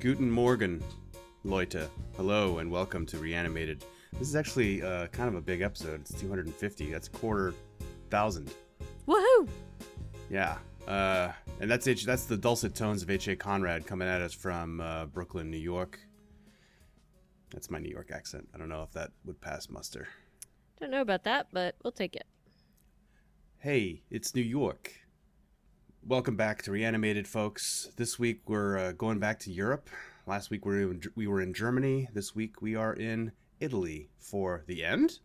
Guten Morgen, Leute. Hello and welcome to Reanimated. This is actually kind of a big episode. It's 250. That's a quarter thousand. Woohoo! Yeah. And that's the dulcet tones of H.A. Conrad coming at us from Brooklyn, New York. That's my New York accent. I don't know if that would pass muster. Don't know about that, but we'll take it. Hey, it's New York. Welcome back to Reanimated, folks. This week we're going back to Europe. Last week we were in Germany. This week we are in Italy for the end.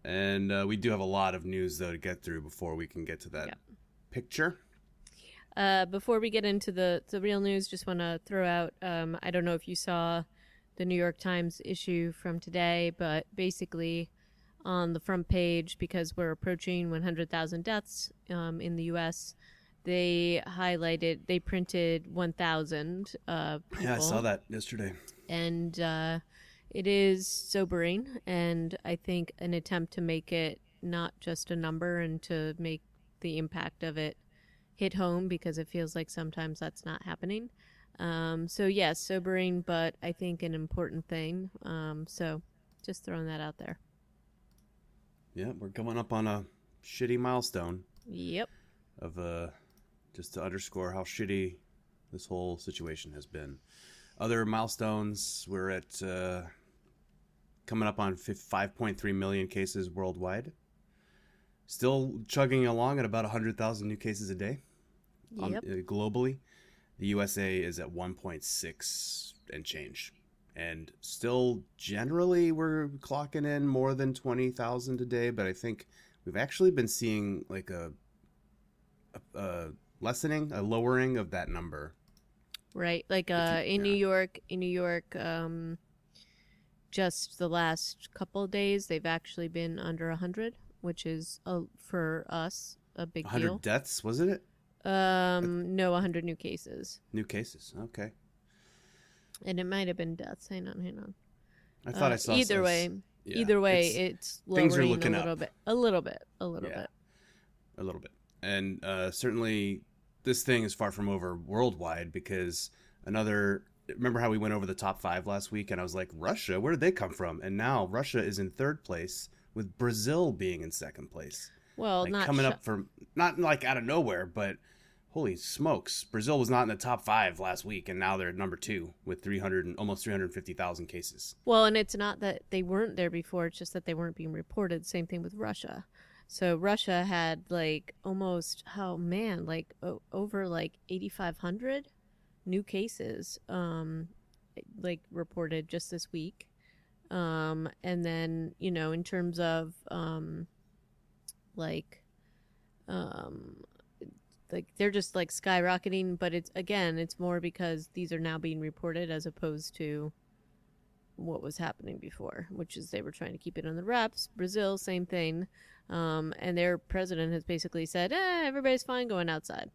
And we do have a lot of news, though, to get through before we can get to that picture. Before we get into the real news, just want to throw out, I don't know if you saw the New York Times issue from today, but basically on the front page, because we're approaching 100,000 deaths in the U.S., they printed 1,000 people. Yeah, I saw that yesterday. And it is sobering, and I think an attempt to make it not just a number and to make the impact of it hit home, because it feels like sometimes that's not happening. So yes, sobering, but I think an important thing. So just throwing that out there. Yeah, we're coming up on a shitty milestone. Yep. Of just to underscore how shitty this whole situation has been. Other milestones, we're at coming up on 5.3 million cases worldwide. Still chugging along at about 100,000 new cases a day. Yep. Globally. The USA is at 1.6 and change. And still, generally, we're clocking in more than 20,000 a day, but I think we've actually been seeing like a lessening, a lowering of that number. Right. Like in New York, just the last couple of days, they've actually been under 100, which is for us a big 100 deal. 100 deaths, wasn't it? No, 100 new cases. New cases, okay. And it might have been deaths. Hang on. I thought I saw either way, it's lowering things are looking a little up. bit. A little bit. A little bit. And certainly this thing is far from over worldwide, because remember how we went over the top 5 last week and I was like, Russia, where did they come from? And now Russia is in 3rd place, with Brazil being in 2nd place. Well, like not coming up from, not like out of nowhere, but holy smokes, Brazil was not in the top 5 last week, and now they're at number 2 with almost 350,000 cases. Well, and it's not that they weren't there before; it's just that they weren't being reported. Same thing with Russia. So Russia had like almost, over like 8,500 new cases, like reported just this week. And then, in terms of like they're just like skyrocketing, but it's more because these are now being reported as opposed to what was happening before, which is they were trying to keep it on the wraps. Brazil, same thing. And their president has basically said, everybody's fine going outside.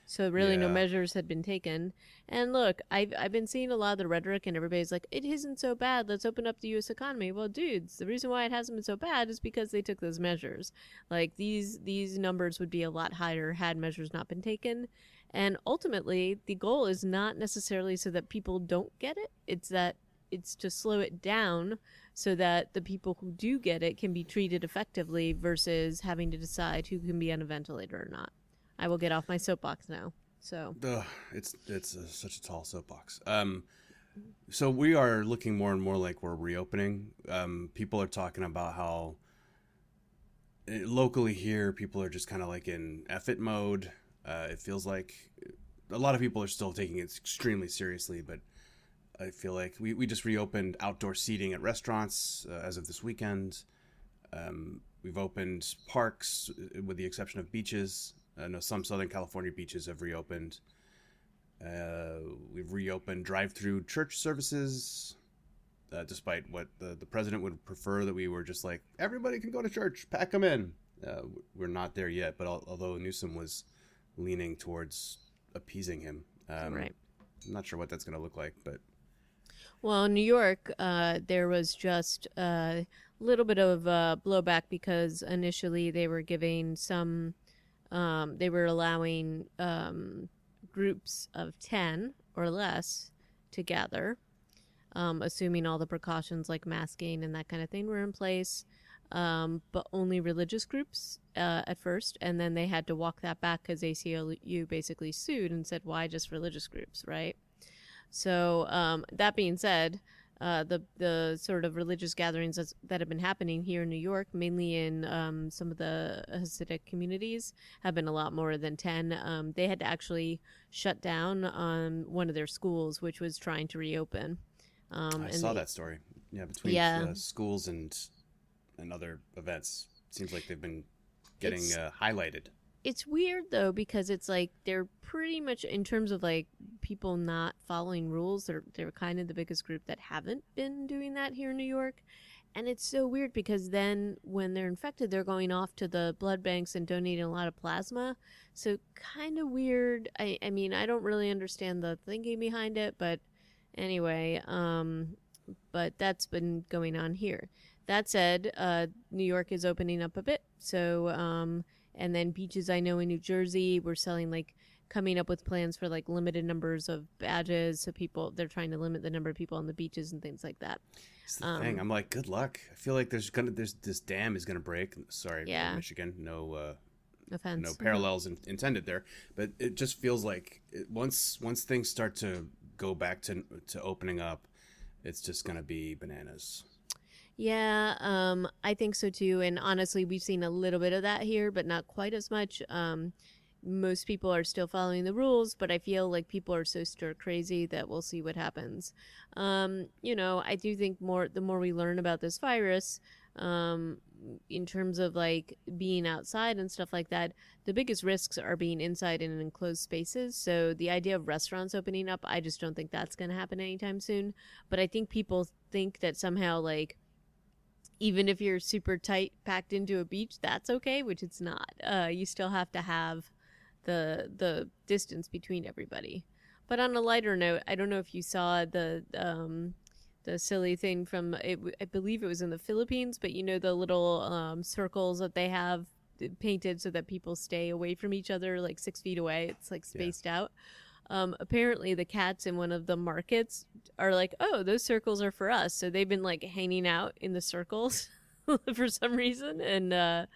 So really no measures had been taken. And look, I've been seeing a lot of the rhetoric, and everybody's like, it isn't so bad, let's open up the U.S. economy. Well, dudes, the reason why it hasn't been so bad is because they took those measures. Like, these numbers would be a lot higher had measures not been taken. And ultimately, the goal is not necessarily so that people don't get it. It's to slow it down so that the people who do get it can be treated effectively versus having to decide who can be on a ventilator or not. I will get off my soapbox now. So it's such a tall soapbox. So we are looking more and more like we're reopening. People are talking about how locally here, people are just kind of like in F-it mode. It feels like a lot of people are still taking it extremely seriously, but I feel like we just reopened outdoor seating at restaurants as of this weekend. We've opened parks with the exception of beaches. I know some Southern California beaches have reopened. We've reopened drive-through church services, despite what the president would prefer, that we were just like, everybody can go to church, pack them in. We're not there yet, but although Newsom was leaning towards appeasing him, right. I'm not sure what that's going to look like, but... Well, in New York, there was just a little bit of blowback because initially they were giving some... they were allowing groups of 10 or less to gather, assuming all the precautions like masking and that kind of thing were in place, but only religious groups at first. And then they had to walk that back because ACLU basically sued and said, why just religious groups, right? So that being said, the sort of religious gatherings that have been happening here in New York, mainly in some of the Hasidic communities, have been a lot more than 10. They had to actually shut down one of their schools, which was trying to reopen. I saw that story. Yeah, between schools and other events, seems like they've been getting highlighted. It's weird though, because it's like they're pretty much, in terms of like people not following rules, they're kind of the biggest group that haven't been doing that here in New York. And it's so weird because then when they're infected, they're going off to the blood banks and donating a lot of plasma. So kind of weird. I mean, I don't really understand the thinking behind it, but anyway, but that's been going on here. That said, New York is opening up a bit. So, and then beaches, I know in New Jersey, we're selling coming up with plans for limited numbers of badges. So they're trying to limit the number of people on the beaches and things like that. It's the thing. I'm like, good luck. I feel like there's this dam is gonna break. Sorry, Michigan. No offense. No parallels intended there. But it just feels like once things start to go back to opening up, it's just gonna be bananas. Yeah, I think so too. And honestly, we've seen a little bit of that here, but not quite as much. Most people are still following the rules, but I feel like people are so stir crazy that we'll see what happens. I do think the more we learn about this virus, in terms of being outside and stuff like that, the biggest risks are being inside in enclosed spaces. So the idea of restaurants opening up, I just don't think that's going to happen anytime soon. But I think people think that somehow even if you're super tight packed into a beach, that's okay, which it's not. You still have to have the distance between everybody. But on a lighter note, I don't know if you saw the silly thing from I believe it was in the Philippines, but the little circles that they have painted so that people stay away from each other 6 feet away. It's spaced out. Apparently the cats in one of the markets are oh, those circles are for us. So they've been hanging out in the circles for some reason. And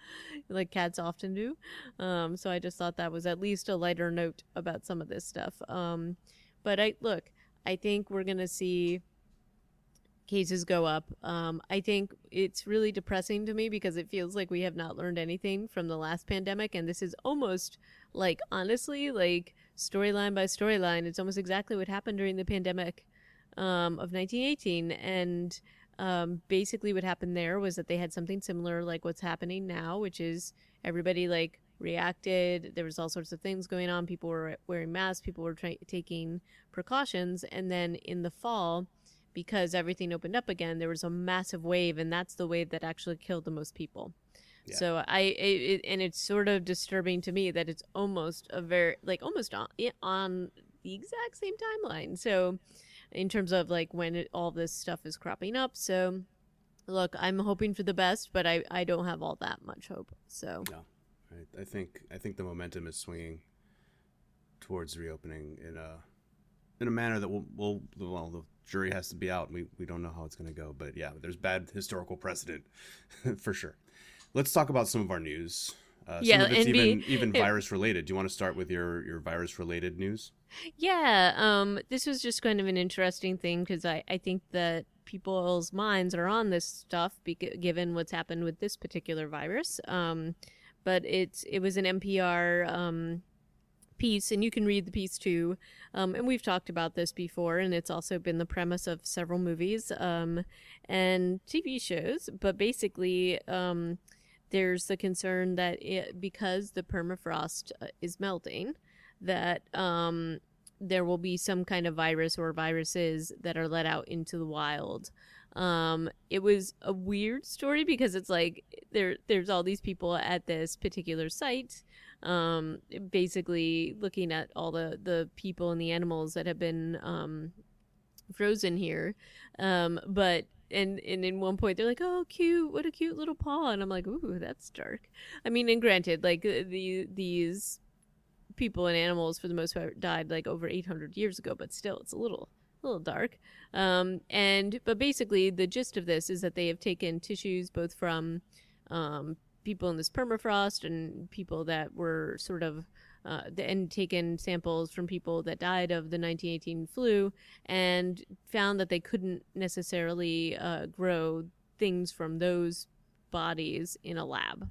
cats often do. So I just thought that was at least a lighter note about some of this stuff. But I think we're going to see cases go up. I think it's really depressing to me because it feels like we have not learned anything from the last pandemic. And this is almost honestly, storyline by storyline, it's almost exactly what happened during the pandemic of 1918. And basically what happened there was that they had something similar like what's happening now, which is everybody reacted. There was all sorts of things going on. People were wearing masks. People were taking precautions. And then in the fall, because everything opened up again, there was a massive wave, and that's the wave that actually killed the most people. Yeah. So and it's sort of disturbing to me that it's almost almost on the exact same timeline. So in terms of when all this stuff is cropping up. So look, I'm hoping for the best, but I don't have all that much hope. So no, I think the momentum is swinging towards reopening in a manner that the jury has to be out. We don't know how it's going to go, but yeah, there's bad historical precedent for sure. Let's talk about some of our news. Some of it's even virus related. Do you want to start with your virus related news? Yeah, this was just kind of an interesting thing because I think that people's minds are on this stuff given what's happened with this particular virus. But it was an NPR piece, and you can read the piece too. And we've talked about this before, and it's also been the premise of several movies and TV shows. But basically, there's the concern that because the permafrost is melting, that there will be some kind of virus or viruses that are let out into the wild. It was a weird story because it's there's all these people at this particular site, basically looking at all the people and the animals that have been frozen here. But in one point they're like, oh, cute, what a cute little paw, and I'm like, ooh, that's dark. I mean, and granted, these people and animals for the most part died over 800 years ago, but still, it's a little a little dark. But basically, the gist of this is that they have taken tissues both from people in this permafrost and people that were sort of and taken samples from people that died of the 1918 flu and found that they couldn't necessarily grow things from those bodies in a lab.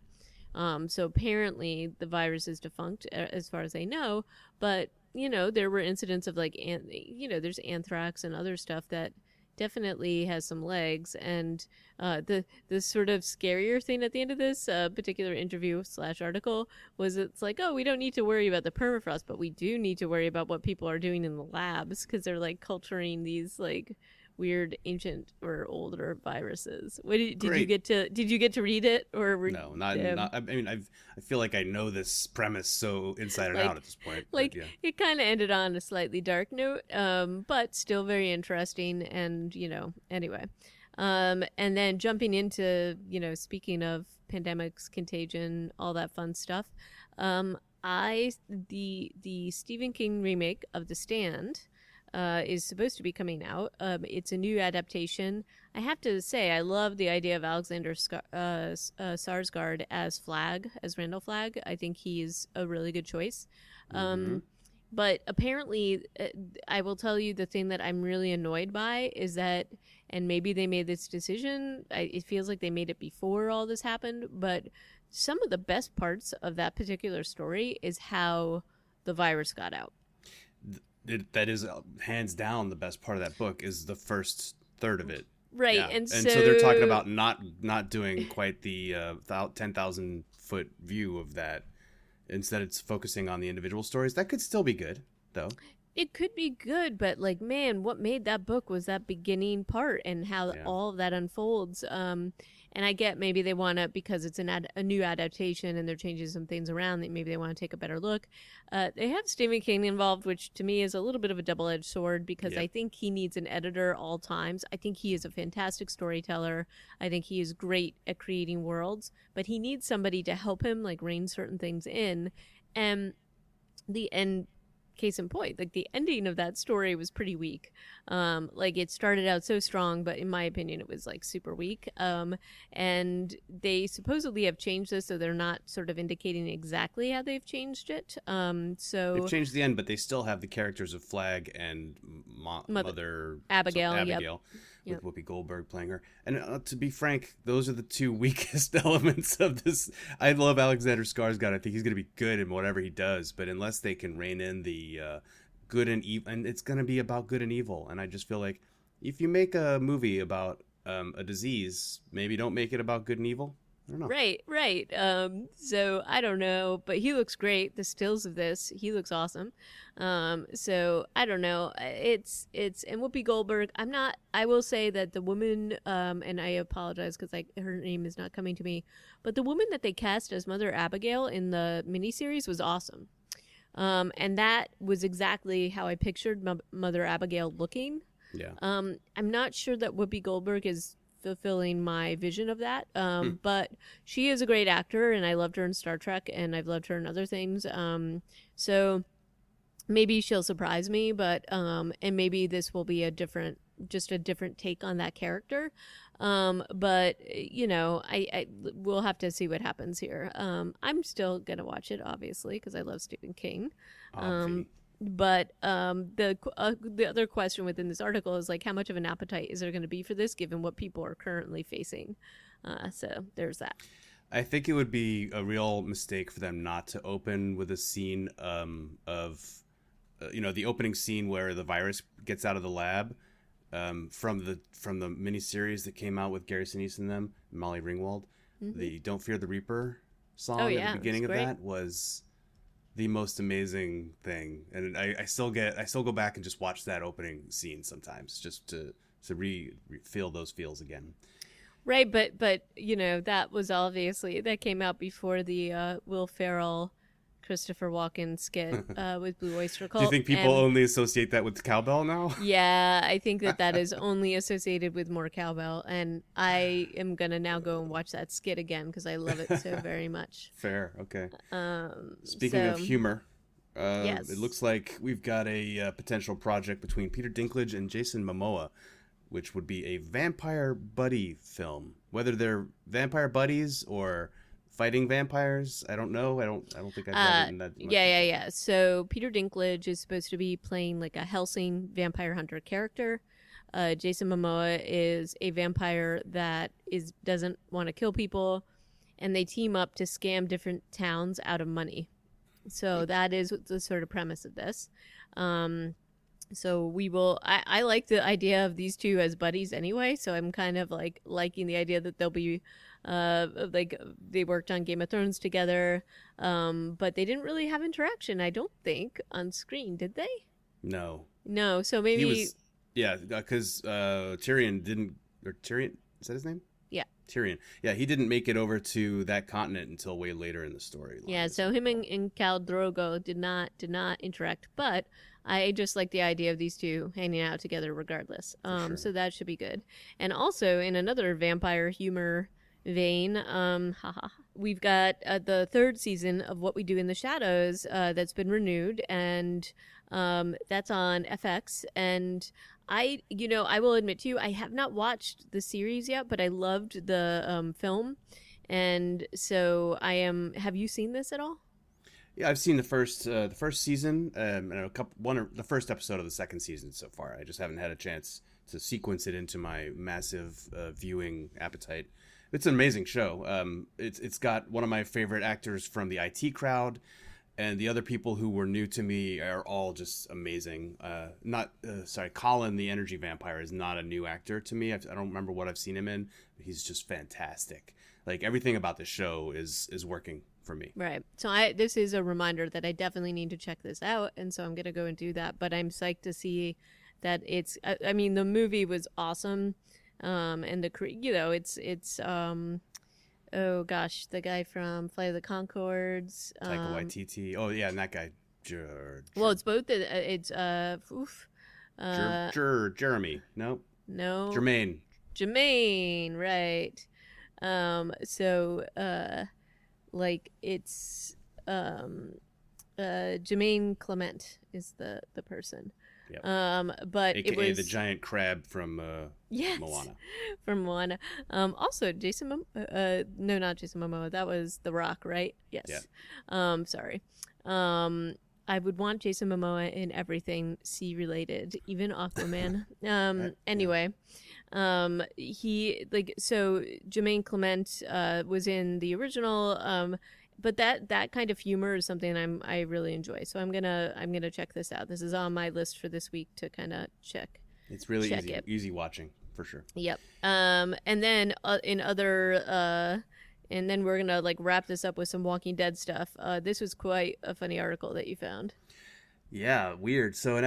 So apparently the virus is defunct as far as they know, but there were incidents of like, there's anthrax and other stuff that definitely has some legs. And the sort of scarier thing at the end of this particular interview / article was it's like, oh, we don't need to worry about the permafrost, but we do need to worry about what people are doing in the labs because they're like culturing these like weird ancient or older viruses. Did you get to read it or no? Not. I mean, I feel like I know this premise so inside and out at this point. Like it kind of ended on a slightly dark note, but still very interesting. And anyway, and then jumping into speaking of pandemics, contagion, all that fun stuff. The Stephen King remake of The Stand is supposed to be coming out. It's a new adaptation. I have to say, I love the idea of Alexander Skarsgård as Randall Flagg. I think he's a really good choice. But apparently, I will tell you the thing that I'm really annoyed by is that, and maybe they made this decision, it feels like they made it before all this happened, but some of the best parts of that particular story is how the virus got out. That is hands down the best part of that book is the first third of it. Right. Yeah. And so they're talking about not doing quite the 10,000 foot view of that. Instead, it's focusing on the individual stories. That could still be good, though. It could be good, but like, man, what made that book was that beginning part and how all of that unfolds. And I get maybe they want to, because it's a new adaptation and they're changing some things around, that maybe they want to take a better look. They have Stephen King involved, which to me is a little bit of a double-edged sword because I think he needs an editor all times. I think he is a fantastic storyteller. I think he is great at creating worlds, but he needs somebody to help him like rein certain things in. And the end, case in point, like the ending of that story was pretty weak. Like it started out so strong, but in my opinion it was like super weak. And they supposedly have changed this, so they're not sort of indicating exactly how they've changed it. So they've changed the end, but they still have the characters of Flagg and Mother Abigail. With Whoopi Goldberg playing her. And to be frank, those are the two weakest elements of this. I love Alexander Skarsgård. I think he's going to be good in whatever he does, but unless they can rein in the good and evil, and it's going to be about good and evil. And I just feel like if you make a movie about a disease, maybe don't make it about good and evil. I don't know. Right. So I don't know, but he looks great. The stills of this, he looks awesome. So I don't know. It's and Whoopi Goldberg. I will say that the woman, and I apologize because her name is not coming to me, but the woman that they cast as Mother Abigail in the miniseries was awesome. And that was exactly how I pictured Mother Abigail looking. Yeah. I'm not sure that Whoopi Goldberg is fulfilling my vision of that, but she is a great actor and I loved her in Star Trek and I've loved her in other things, so maybe she'll surprise me, but and maybe this will be a different take on that character, but I we'll have to see what happens here. I'm still gonna watch it obviously because I love Stephen King. But the other question within this article is like, how much of an appetite is there going to be for this, given what people are currently facing? So there's that. I think it would be a real mistake for them not to open with a scene of, the opening scene where the virus gets out of the lab, from the miniseries that came out with Gary Sinise and them, Molly Ringwald. The "Don't Fear the Reaper" song at the beginning of that was the most amazing thing, and I still go back and just watch that opening scene sometimes just to feel those feels again. Right, but that was obviously that came out before the Will Ferrell, Christopher Walken skit with Blue Oyster Cult. Do you think people only associate that with cowbell now? Yeah, I think that is only associated with more cowbell, and I am gonna now go and watch that skit again because I love it so very much. Fair, okay. Speaking of humor, Yes. It looks like we've got a potential project between Peter Dinklage and Jason Momoa, which would be a vampire buddy film. Whether they're vampire buddies or fighting vampires, I don't know. I don't think I've read it in that much detail. Yeah. So Peter Dinklage is supposed to be playing like a Helsing vampire hunter character. Jason Momoa is a vampire that doesn't want to kill people, and they team up to scam different towns out of money. So that is the sort of premise of this. So we will. I like the idea of these two as buddies anyway. So I'm kind of like liking the idea that they'll be, like they worked on Game of Thrones together, but they didn't really have interaction. I don't think on screen, did they? No. No. So maybe. He was, yeah, because Tyrion didn't, or Tyrion, is that his name? Yeah. Tyrion. Yeah, he didn't make it over to that continent until way later in the story. Yeah, so him and Khal Drogo did not interact, but I just like the idea of these two hanging out together regardless. Sure. So that should be good. And also in another vampire humor vein, we've got the third season of What We Do in the Shadows that's been renewed, and that's on FX. And I will admit to you, I have not watched the series yet, but I loved the film. And so have you seen this at all? Yeah, I've seen the first season and the first episode of the second season so far. I just haven't had a chance to sequence it into my massive viewing appetite. It's an amazing show. It's got one of my favorite actors from the IT Crowd, and the other people who were new to me are all just amazing. Colin, the energy vampire, is not a new actor to me. I don't remember what I've seen him in, but he's just fantastic. Like, everything about the show is working for me. Right. So this is a reminder that I definitely need to check this out, and so I'm going to go and do that. But I'm psyched to see that I mean, the movie was awesome, and it's oh gosh, the guy from Flight of the Conchords. Taika Waititi. Oh yeah, and that guy. Well, it's both. It's Jeremy. Nope. No. Jermaine. Right. Like it's Jermaine Clement is the person. Yep. But AKA it was the giant crab from yes, Moana. From Moana. Also no, not Jason Momoa. That was The Rock, right? Yes. Yeah. Sorry. I would want Jason Momoa in everything sea related, even Aquaman. Anyway. Jermaine Clement was in the original, but that kind of humor is something I really enjoy. So I'm gonna check this out. This is on my list for this week to kind of check. It's really easy watching for sure. Yep. And then and then we're gonna like wrap this up with some Walking Dead stuff. This was quite a funny article that you found. Yeah, weird. So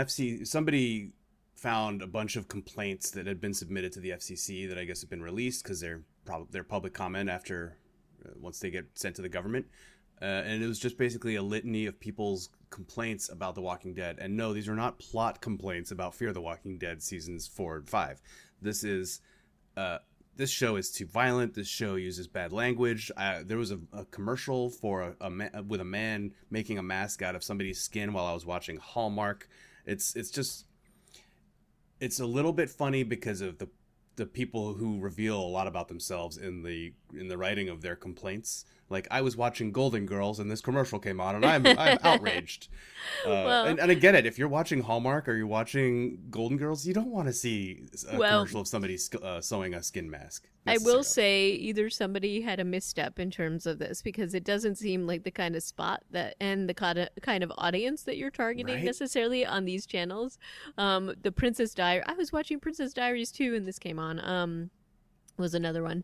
somebody found a bunch of complaints that had been submitted to the FCC that I guess have been released because they're public comment after once they get sent to the government, and it was just basically a litany of people's complaints about The Walking Dead. And no, these are not plot complaints about Fear the Walking Dead seasons 4 and 5. This show is too violent. This show uses bad language. There was a commercial for with a man making a mask out of somebody's skin while I was watching Hallmark. It's a little bit funny because of the people who reveal a lot about themselves in the writing of their complaints. Like, I was watching Golden Girls and this commercial came on and I'm outraged. And I get it. If you're watching Hallmark or you're watching Golden Girls, you don't want to see a commercial of somebody sewing a skin mask. I will say either somebody had a misstep in terms of this, because it doesn't seem like the kind of spot and the kind of audience that you're targeting necessarily on these channels. The Princess Diary. I was watching Princess Diaries too, and this came on. Was another one.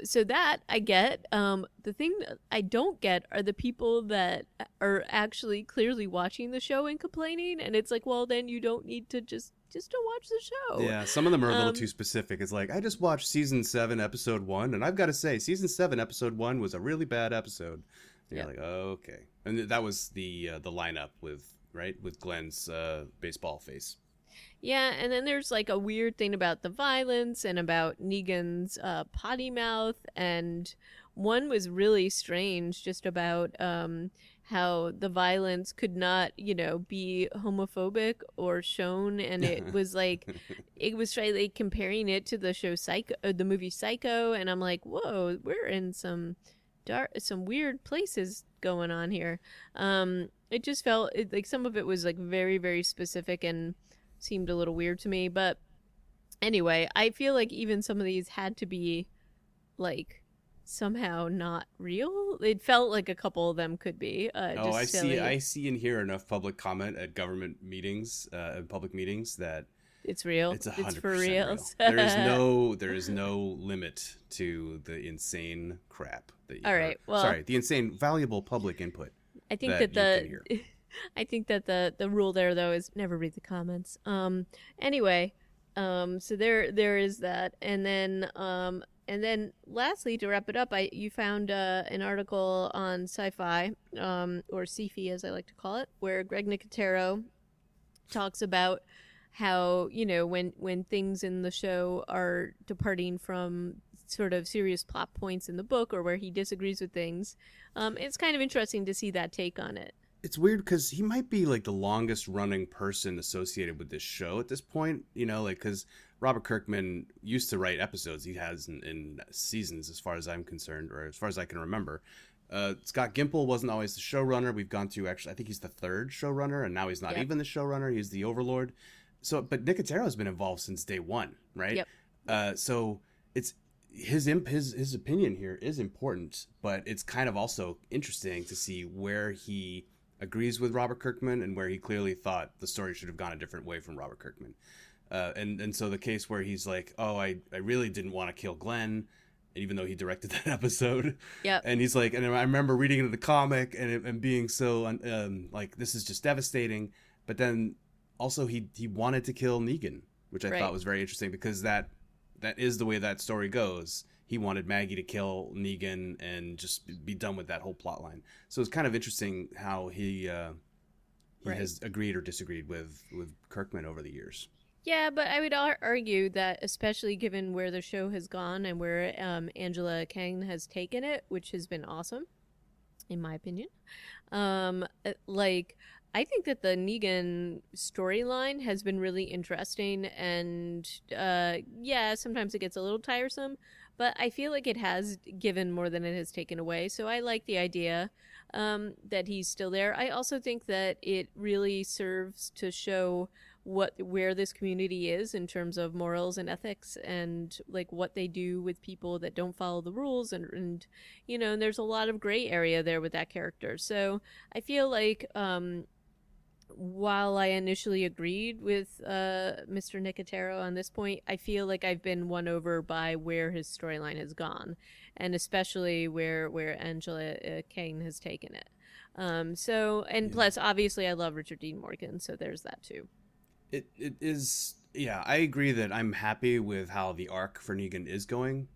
So that I get. The thing that I don't get are the people that are actually clearly watching the show and complaining, and it's like, well, then you don't need to just don't watch the show. Yeah, some of them are a little too specific. It's like, I just watched season 7 episode 1, and I've got to say season 7 episode 1 was a really bad episode. And you're like, oh, okay. And that was the lineup with Glenn's baseball face. Yeah, and then there's like a weird thing about the violence and about Negan's potty mouth, and one was really strange, just about how the violence could not, be homophobic or shown, and it was like it was like comparing it to the show Psycho, the movie Psycho, and I'm like, whoa, we're in some weird places going on here. It just felt like some of it was like very, very specific and seemed a little weird to me. But anyway, I feel like even some of these had to be like somehow not real. It felt like a couple of them could be Oh, just silly. I see and hear enough public comment at government meetings, public meetings, that It's real. it's It's 100% for real. real. There is no limit to the insane crap that All right. Well, sorry, the insane valuable public input I think that that you can hear. I think that the rule there though is never read the comments. Anyway, so there is that, and then lastly, to wrap it up, you found an article on Sci-Fi, or Sci-Fi as I like to call it, where Greg Nicotero talks about how, when things in the show are departing from sort of serious plot points in the book, or where he disagrees with things, it's kind of interesting to see that take on it. It's weird because he might be like the longest running person associated with this show at this point, like because Robert Kirkman used to write episodes. He has in seasons, as far as I'm concerned, or as far as I can remember. Scott Gimple wasn't always the showrunner. We've gone through, actually, I think he's the third showrunner, and now he's not even the showrunner. He's the overlord. So, but Nicotero has been involved since day one, right? Yep. So it's his opinion here is important, but it's kind of also interesting to see where he agrees with Robert Kirkman and where he clearly thought the story should have gone a different way from Robert Kirkman. And so the case where he's like, oh, I really didn't want to kill Glenn, even though he directed that episode. Yep. And he's like, and I remember reading into the comic and being so like, this is just devastating. But then also he wanted to kill Negan, which I thought was very interesting, because that is the way that story goes. He wanted Maggie to kill Negan and just be done with that whole plot line. So it's kind of interesting how he has agreed or disagreed with Kirkman over the years. Yeah, but I would argue that, especially given where the show has gone and where Angela Kang has taken it, which has been awesome, in my opinion, like, I think that the Negan storyline has been really interesting, and yeah, sometimes it gets a little tiresome, but I feel like it has given more than it has taken away. So I like the idea that he's still there. I also think that it really serves to show where this community is in terms of morals and ethics, and like what they do with people that don't follow the rules, and and there's a lot of gray area there with that character. So I feel like while I initially agreed with Mr. Nicotero on this point, I feel like I've been won over by where his storyline has gone, and especially where Angela Kang has taken it. Plus, obviously, I love Richard Dean Morgan, so there's that too. It is, yeah, I agree that I'm happy with how the arc for Negan is going.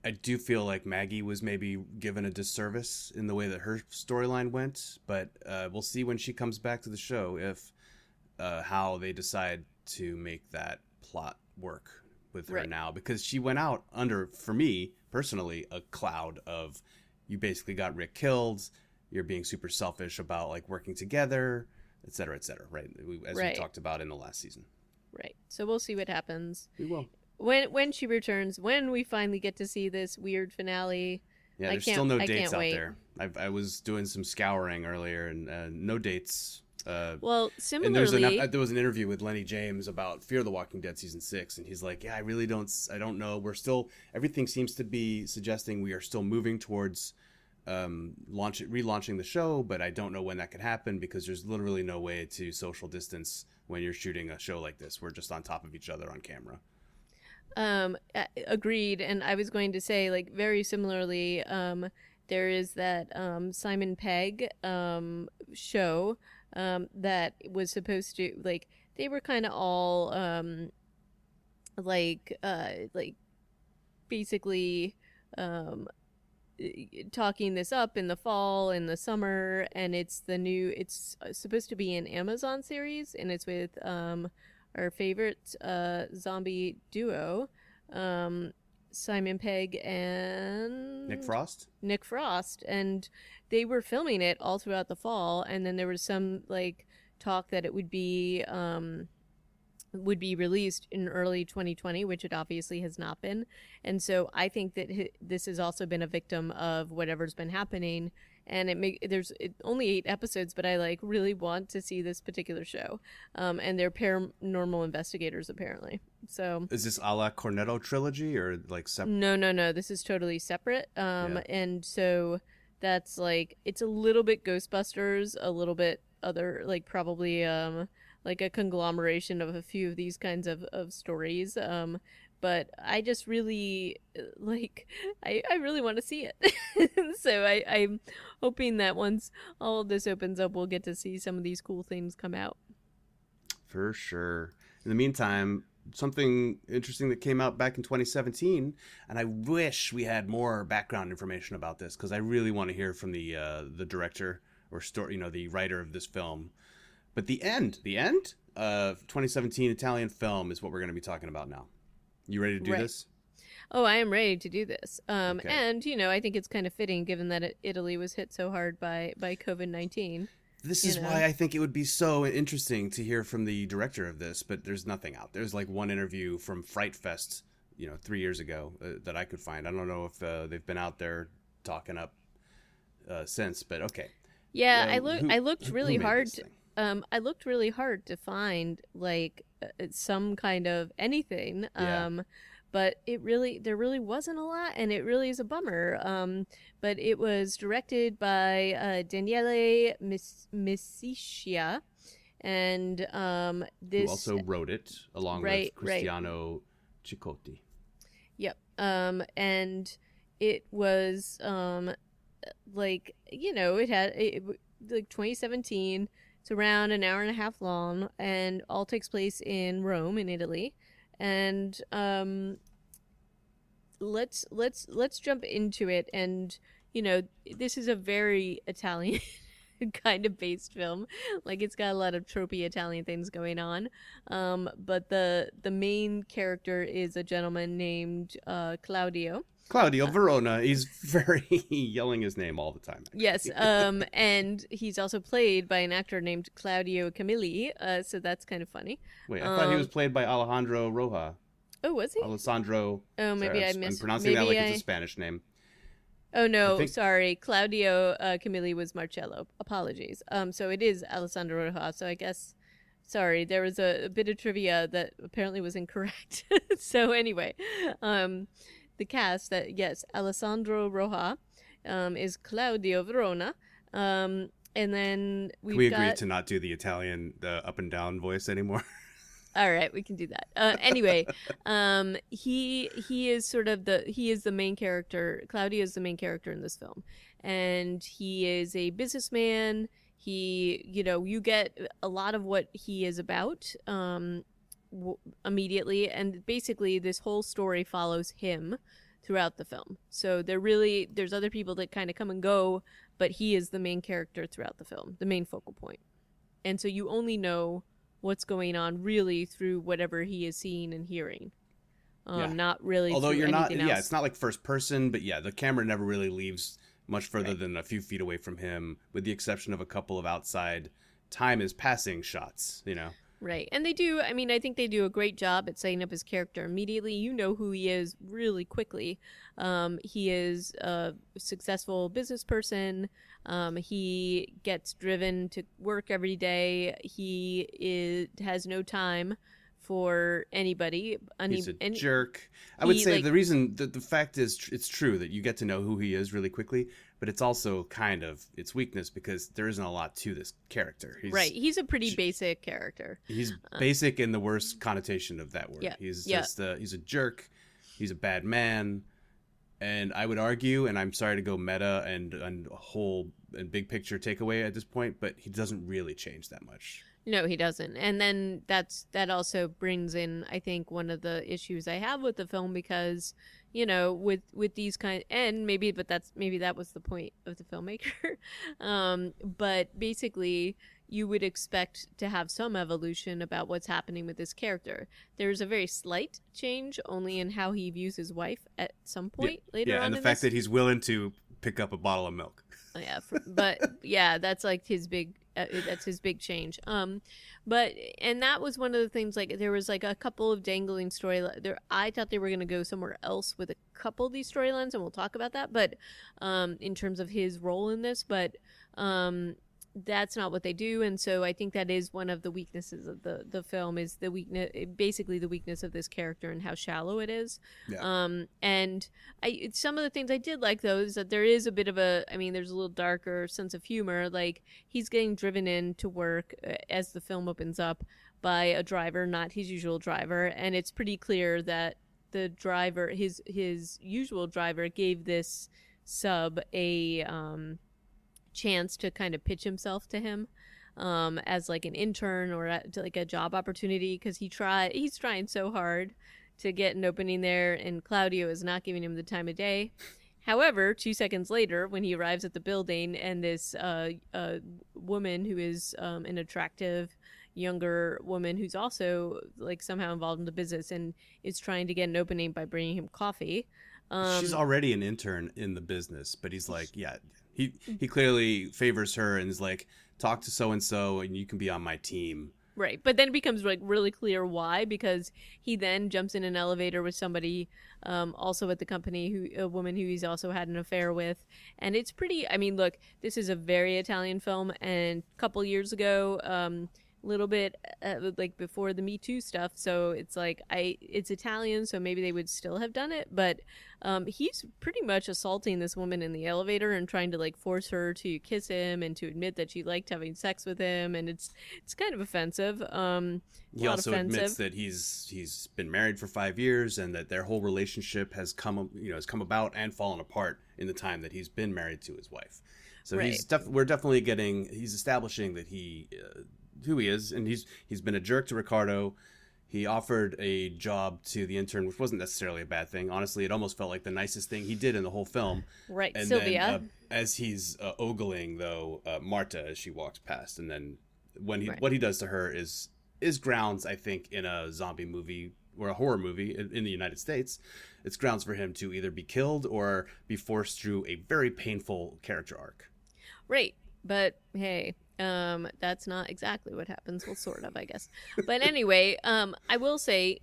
I do feel like Maggie was maybe given a disservice in the way that her storyline went, but we'll see when she comes back to the show if how they decide to make that plot work with her now, because she went out under, for me personally, a cloud of, you basically got Rick killed, you're being super selfish about like working together, et cetera, right? As we talked about in the last season. Right. So we'll see what happens. We will. When she returns, when we finally get to see this weird finale. Yeah, there's still no dates out there. I was doing some scouring earlier, and no dates. Well, similarly, and there was an interview with Lenny James about Fear the Walking Dead season 6, and he's like, "Yeah, I don't know. We're still, everything seems to be suggesting we are still moving towards relaunching the show, but I don't know when that could happen, because there's literally no way to social distance when you're shooting a show like this. We're just on top of each other on camera." Agreed. And I was going to say, like, very similarly, there is that Simon Pegg show that was supposed to, like, they were kind of all like basically talking this up in the fall, in the summer, and it's supposed to be an Amazon series, and it's with our favorite zombie duo, Simon Pegg and Nick Frost, and they were filming it all throughout the fall, and then there was some like talk that it would be released in early 2020, which it obviously has not been. And so I think that this has also been a victim of whatever's been happening. And there's only 8 episodes, but I like really want to see this particular show. And they're paranormal investigators apparently. So is this a la Cornetto trilogy or like separate? No. This is totally separate. And so that's like, it's a little bit Ghostbusters, a little bit other, like probably like a conglomeration of a few of these kinds of stories. But I just really like, I really want to see it. So I'm hoping that once all of this opens up, we'll get to see some of these cool things come out. For sure. In the meantime, something interesting that came out back in 2017, and I wish we had more background information about this because I really want to hear from the director or the writer of this film. But the end of 2017 Italian film is what we're going to be talking about now. You ready to do this? Oh, I am ready to do this. Okay. And, I think it's kind of fitting given that Italy was hit so hard by COVID-19. This is why I think it would be so interesting to hear from the director of this, but there's nothing out. There's like one interview from Fright Fest, 3 years ago that I could find. I don't know if they've been out there talking up since, but okay. Yeah, I looked really hard. I looked really hard to find like some kind of anything. But there really wasn't a lot, and it really is a bummer. But it was directed by Daniele Misicia, and this who also wrote it along with Cristiano Ciccotti. Yep. And it was it had like 2017. It's around an hour and a half long, and all takes place in Rome, in Italy. And let's jump into it. And this is a very Italian kind of based film. Like, it's got a lot of tropey Italian things going on. But the main character is a gentleman named Claudio Verona. He's very yelling his name all the time. Yes, and he's also played by an actor named Claudio Camilli, so that's kind of funny. Wait, I thought he was played by Alejandro Roja. Oh, was he? Alessandro. Oh, maybe sorry, I missed. I'm pronouncing that like it's a Spanish name. Oh no, sorry. Claudio Camilli was Marcello. Apologies. So it is Alessandro Roja. So I guess, sorry, there was a bit of trivia that apparently was incorrect. So anyway, the cast Alessandro Roja is Claudio Verona. And then we agree to not do the Italian up and down voice anymore? All right, we can do that. Anyway, he is the main character. Claudio is the main character in this film, and he is a businessman. You get a lot of what he is about immediately, and basically this whole story follows him throughout the film. So there's other people that kind of come and go, but he is the main character throughout the film, the main focal point. And so you only know what's going on really through whatever he is seeing and hearing. Not really. Although you're not, else. It's not like first person, but the camera never really leaves much further than a few feet away from him, with the exception of a couple of outside time is passing shots, Right. And I think they do a great job at setting up his character immediately. You know who he is really quickly. He is a successful business person. He gets driven to work every day. He has no time for anybody. He's a jerk. I would say the reason, the fact is, it's true that you get to know who he is really quickly, but it's also kind of its weakness because there isn't a lot to this character. He's a pretty basic character. He's basic in the worst connotation of that word. Yeah. He's just he's a jerk. He's a bad man. And I would argue, and I'm sorry to go meta and a whole and big picture takeaway at this point, but he doesn't really change that much. No, he doesn't. And then that also brings in, I think, one of the issues I have with the film, because, with these and maybe, but that was the point of the filmmaker. But basically, you would expect to have some evolution about what's happening with this character. There's a very slight change only in how he views his wife at some point later on. Yeah, and the fact that he's willing to pick up a bottle of milk. Yeah, but yeah, that's like his big. That's his big change. But and that was one of the things. Like there was like a couple of dangling storylines there. I thought they were going to go somewhere else with a couple of these storylines, and we'll talk about that. But in terms of his role in this, but that's not what they do, and so I think that is one of the weaknesses of the film is basically the weakness of this character and how shallow it is. Yeah. And some of the things I did like though is that there is a bit of there's a little darker sense of humor. Like he's getting driven in to work as the film opens up by a driver, not his usual driver, and it's pretty clear that the driver, his usual driver, gave this sub a chance to kind of pitch himself to him as like an intern or like a job opportunity, because he's trying so hard to get an opening there, and Claudio is not giving him the time of day. However, 2 seconds later, when he arrives at the building and this woman who is an attractive younger woman who's also like somehow involved in the business and is trying to get an opening by bringing him coffee. She's already an intern in the business, but he's like, yeah, he clearly favors her and is like, talk to so-and-so and you can be on my team. Right, but then it becomes like really clear why, because he then jumps in an elevator with somebody also at the company, a woman who he's also had an affair with, and it's pretty. I mean, look, this is a very Italian film, and a couple years ago, little bit like before the Me Too stuff, so it's like it's Italian, so maybe they would still have done it, but he's pretty much assaulting this woman in the elevator and trying to like force her to kiss him and to admit that she liked having sex with him, and it's kind of offensive. He also admits that he's been married for 5 years and that their whole relationship has come about and fallen apart in the time that he's been married to his wife. So right. He's establishing that who he is, and he's been a jerk to Ricardo. He offered a job to the intern, which wasn't necessarily a bad thing. Honestly, it almost felt like the nicest thing he did in the whole film. Right, and Sylvia. Then, as he's ogling, though, Marta as she walks past, and then Right. what he does to her is grounds, I think, in a zombie movie or a horror movie in the United States. It's grounds for him to either be killed or be forced through a very painful character arc. Right, but hey, that's not exactly what happens. Well, sort of, I guess. But anyway, I will say,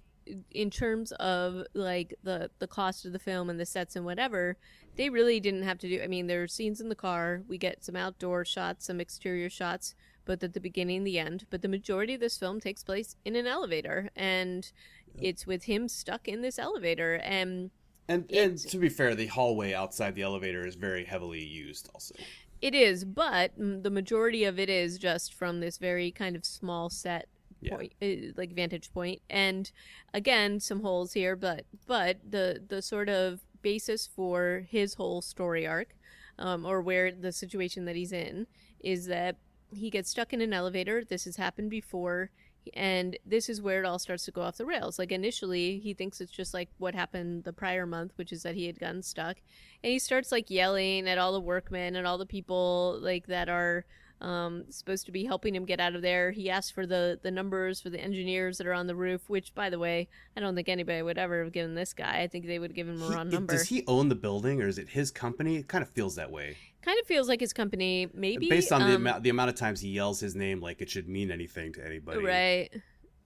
in terms of like the cost of the film and the sets and whatever, they really didn't have to do. I mean, there are scenes in the car. We get some outdoor shots, some exterior shots, both at the beginning and the end. But the majority of this film takes place in an elevator, and it's with him stuck in this elevator. And to be fair, the hallway outside the elevator is very heavily used also. It is, but the majority of it is just from this very kind of small set point, like vantage point. And again, some holes here, but the sort of basis for his whole story arc, or where the situation that he's in, is that he gets stuck in an elevator. This has happened before. And this is where it all starts to go off the rails. Like initially, he thinks it's just like what happened the prior month, which is that he had gotten stuck. And he starts like yelling at all the workmen and all the people like that are supposed to be helping him get out of there. He asks for the numbers for the engineers that are on the roof, which, by the way, I don't think anybody would ever have given this guy. I think they would give him a wrong number. Does he own the building, or is it his company? It kind of feels that way. Kind of feels like his company, maybe. Based on the amount of times he yells his name like it should mean anything to anybody. Right.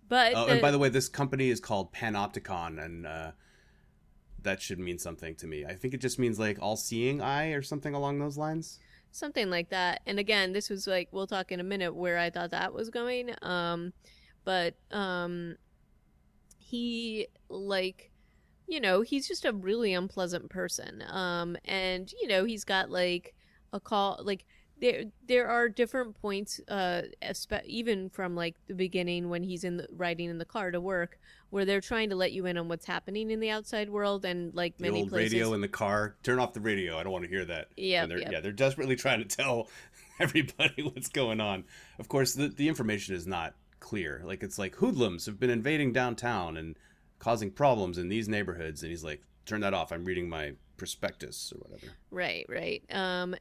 But and by the way, this company is called Panopticon, and that should mean something to me. I think it just means like all-seeing eye or something along those lines. Something like that. And again, this was like, we'll talk in a minute where I thought that was going. But he, like, he's just a really unpleasant person. And, he's got like a call, like, there are different points, even from like the beginning when he's riding in the car to work, where they're trying to let you in on what's happening in the outside world, and like many old places. Radio in the car. Turn off the radio. I don't want to hear that. Yeah, they're desperately trying to tell everybody what's going on. Of course, the information is not clear. Like it's like hoodlums have been invading downtown and causing problems in these neighborhoods, and he's like, turn that off. I'm reading my prospectus or whatever. Right.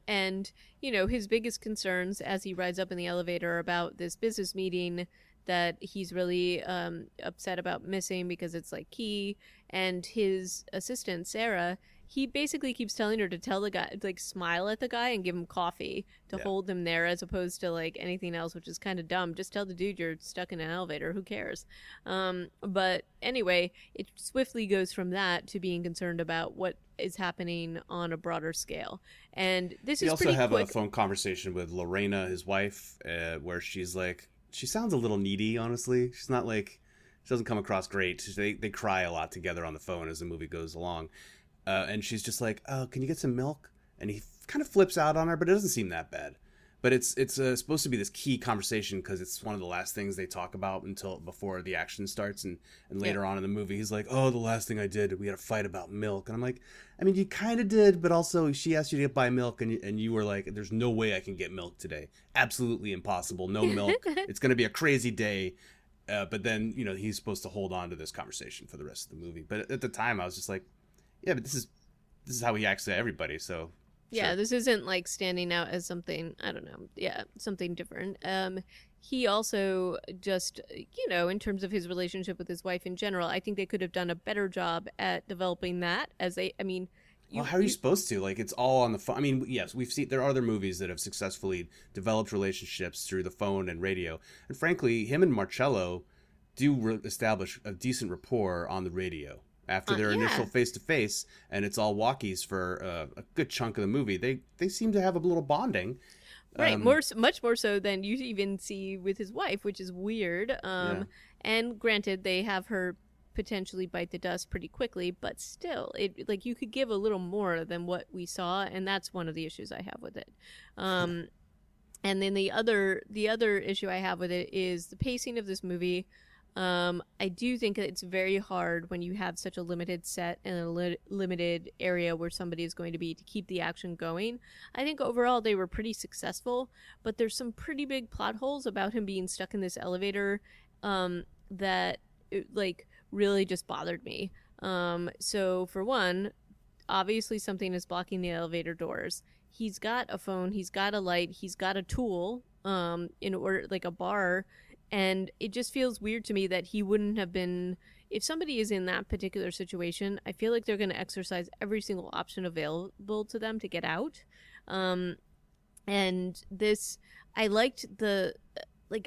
And his biggest concerns as he rides up in the elevator are about this business meeting that he's really upset about missing because it's like key. And his assistant Sarah, he basically keeps telling her to tell the guy, like, smile at the guy and give him coffee to hold him there, as opposed to like anything else, which is kind of dumb. Just tell the dude you're stuck in an elevator. Who cares? But anyway, it swiftly goes from that to being concerned about what is happening on a broader scale. And this is pretty quick. We also have a phone conversation with Lorena, his wife, where she's like, she sounds a little needy, honestly. She's not like, she doesn't come across great. They cry a lot together on the phone as the movie goes along. And she's just like, oh, can you get some milk? And he kind of flips out on her, but it doesn't seem that bad. But it's supposed to be this key conversation because it's one of the last things they talk about until before the action starts. And later on in the movie, he's like, oh, the last thing I did, we had a fight about milk. And I'm like, I mean, you kind of did, but also she asked you to buy milk and you were like, there's no way I can get milk today. Absolutely impossible. No milk. It's going to be a crazy day. But then, he's supposed to hold on to this conversation for the rest of the movie. But at the time, I was just like, yeah, but this is how he acts to everybody. So yeah, sure. This isn't like standing out as something, I don't know. Yeah, something different. He also just, in terms of his relationship with his wife in general, I think they could have done a better job at developing that How are you supposed to? Like, it's all on the phone. I mean, yes, we've seen, there are other movies that have successfully developed relationships through the phone and radio. And frankly, him and Marcello do establish a decent rapport on the radio. After their initial face-to-face, and it's all walkies for a good chunk of the movie, they seem to have a little bonding. Right, much more so than you even see with his wife, which is weird. And granted, they have her potentially bite the dust pretty quickly, but still, it like you could give a little more than what we saw, and that's one of the issues I have with it. And then the other issue I have with it is the pacing of this movie. I do think that it's very hard when you have such a limited set and a limited area where somebody is going to be to keep the action going. I think overall they were pretty successful, but there's some pretty big plot holes about him being stuck in this elevator that really just bothered me. So for one, obviously something is blocking the elevator doors. He's got a phone, he's got a light, he's got a tool in order, like a bar. And it just feels weird to me that he wouldn't have been, if somebody is in that particular situation, I feel like they're going to exercise every single option available to them to get out. And this, I liked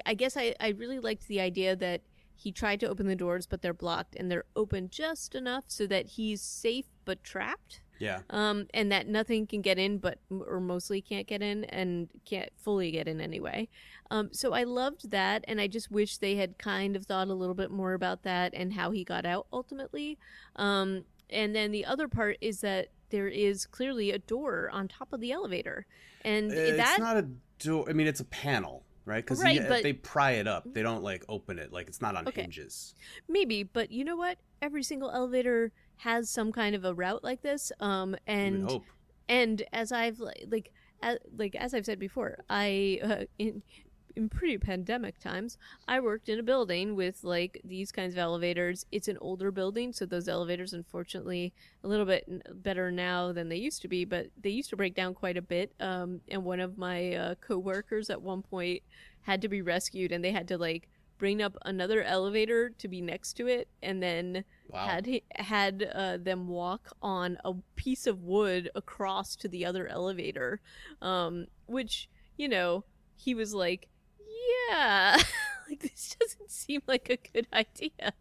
I guess I really liked the idea that he tried to open the doors, but they're blocked and they're open just enough so that he's safe but trapped. Yeah. And that nothing can get in, or mostly can't get in and can't fully get in anyway. So I loved that, and I just wish they had kind of thought a little bit more about that and how he got out ultimately. And then the other part is that there is clearly a door on top of the elevator. And it's not a door. I mean, it's a panel. Right, because they pry it up. They don't open it. Like, it's not on hinges. Maybe, but you know what? Every single elevator has some kind of a route like this. And hope. And as I've as I've said before, I in pre-pandemic times, I worked in a building with these kinds of elevators. It's an older building, so those elevators, unfortunately, a little bit better now than they used to be, but they used to break down quite a bit. And one of my coworkers at one point had to be rescued, and they had to bring up another elevator to be next to it, and then had them walk on a piece of wood across to the other elevator, which he was like, yeah, this doesn't seem like a good idea.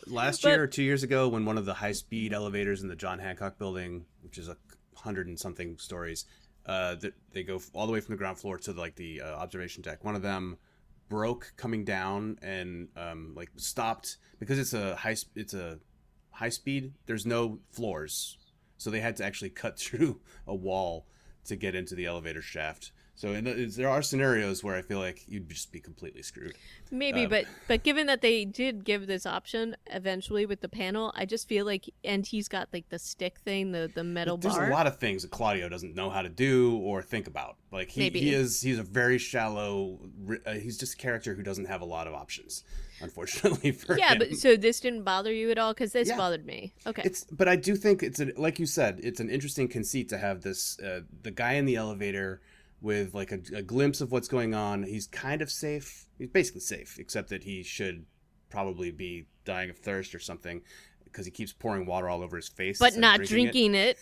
Last year or 2 years ago, when one of the high-speed elevators in the John Hancock building, which is 100 and something stories, they go all the way from the ground floor to the observation deck. One of them broke coming down and stopped because it's a high speed. There's no floors, so they had to actually cut through a wall to get into the elevator shaft. So there are scenarios where I feel like you'd just be completely screwed. Maybe, but given that they did give this option eventually with the panel, I just feel like, and he's got like the stick thing, the metal There's bar. a lot of things that Claudio doesn't know how to do or think about. Like he's a very shallow. He's just a character who doesn't have a lot of options, unfortunately for him. Yeah, but so this didn't bother you at all? Because this bothered me. Okay, but I do think like you said, it's an interesting conceit to have this the guy in the elevator with like a glimpse of what's going on. He's kind of safe. He's basically safe, except that he should probably be dying of thirst or something because he keeps pouring water all over his face. But not drinking it.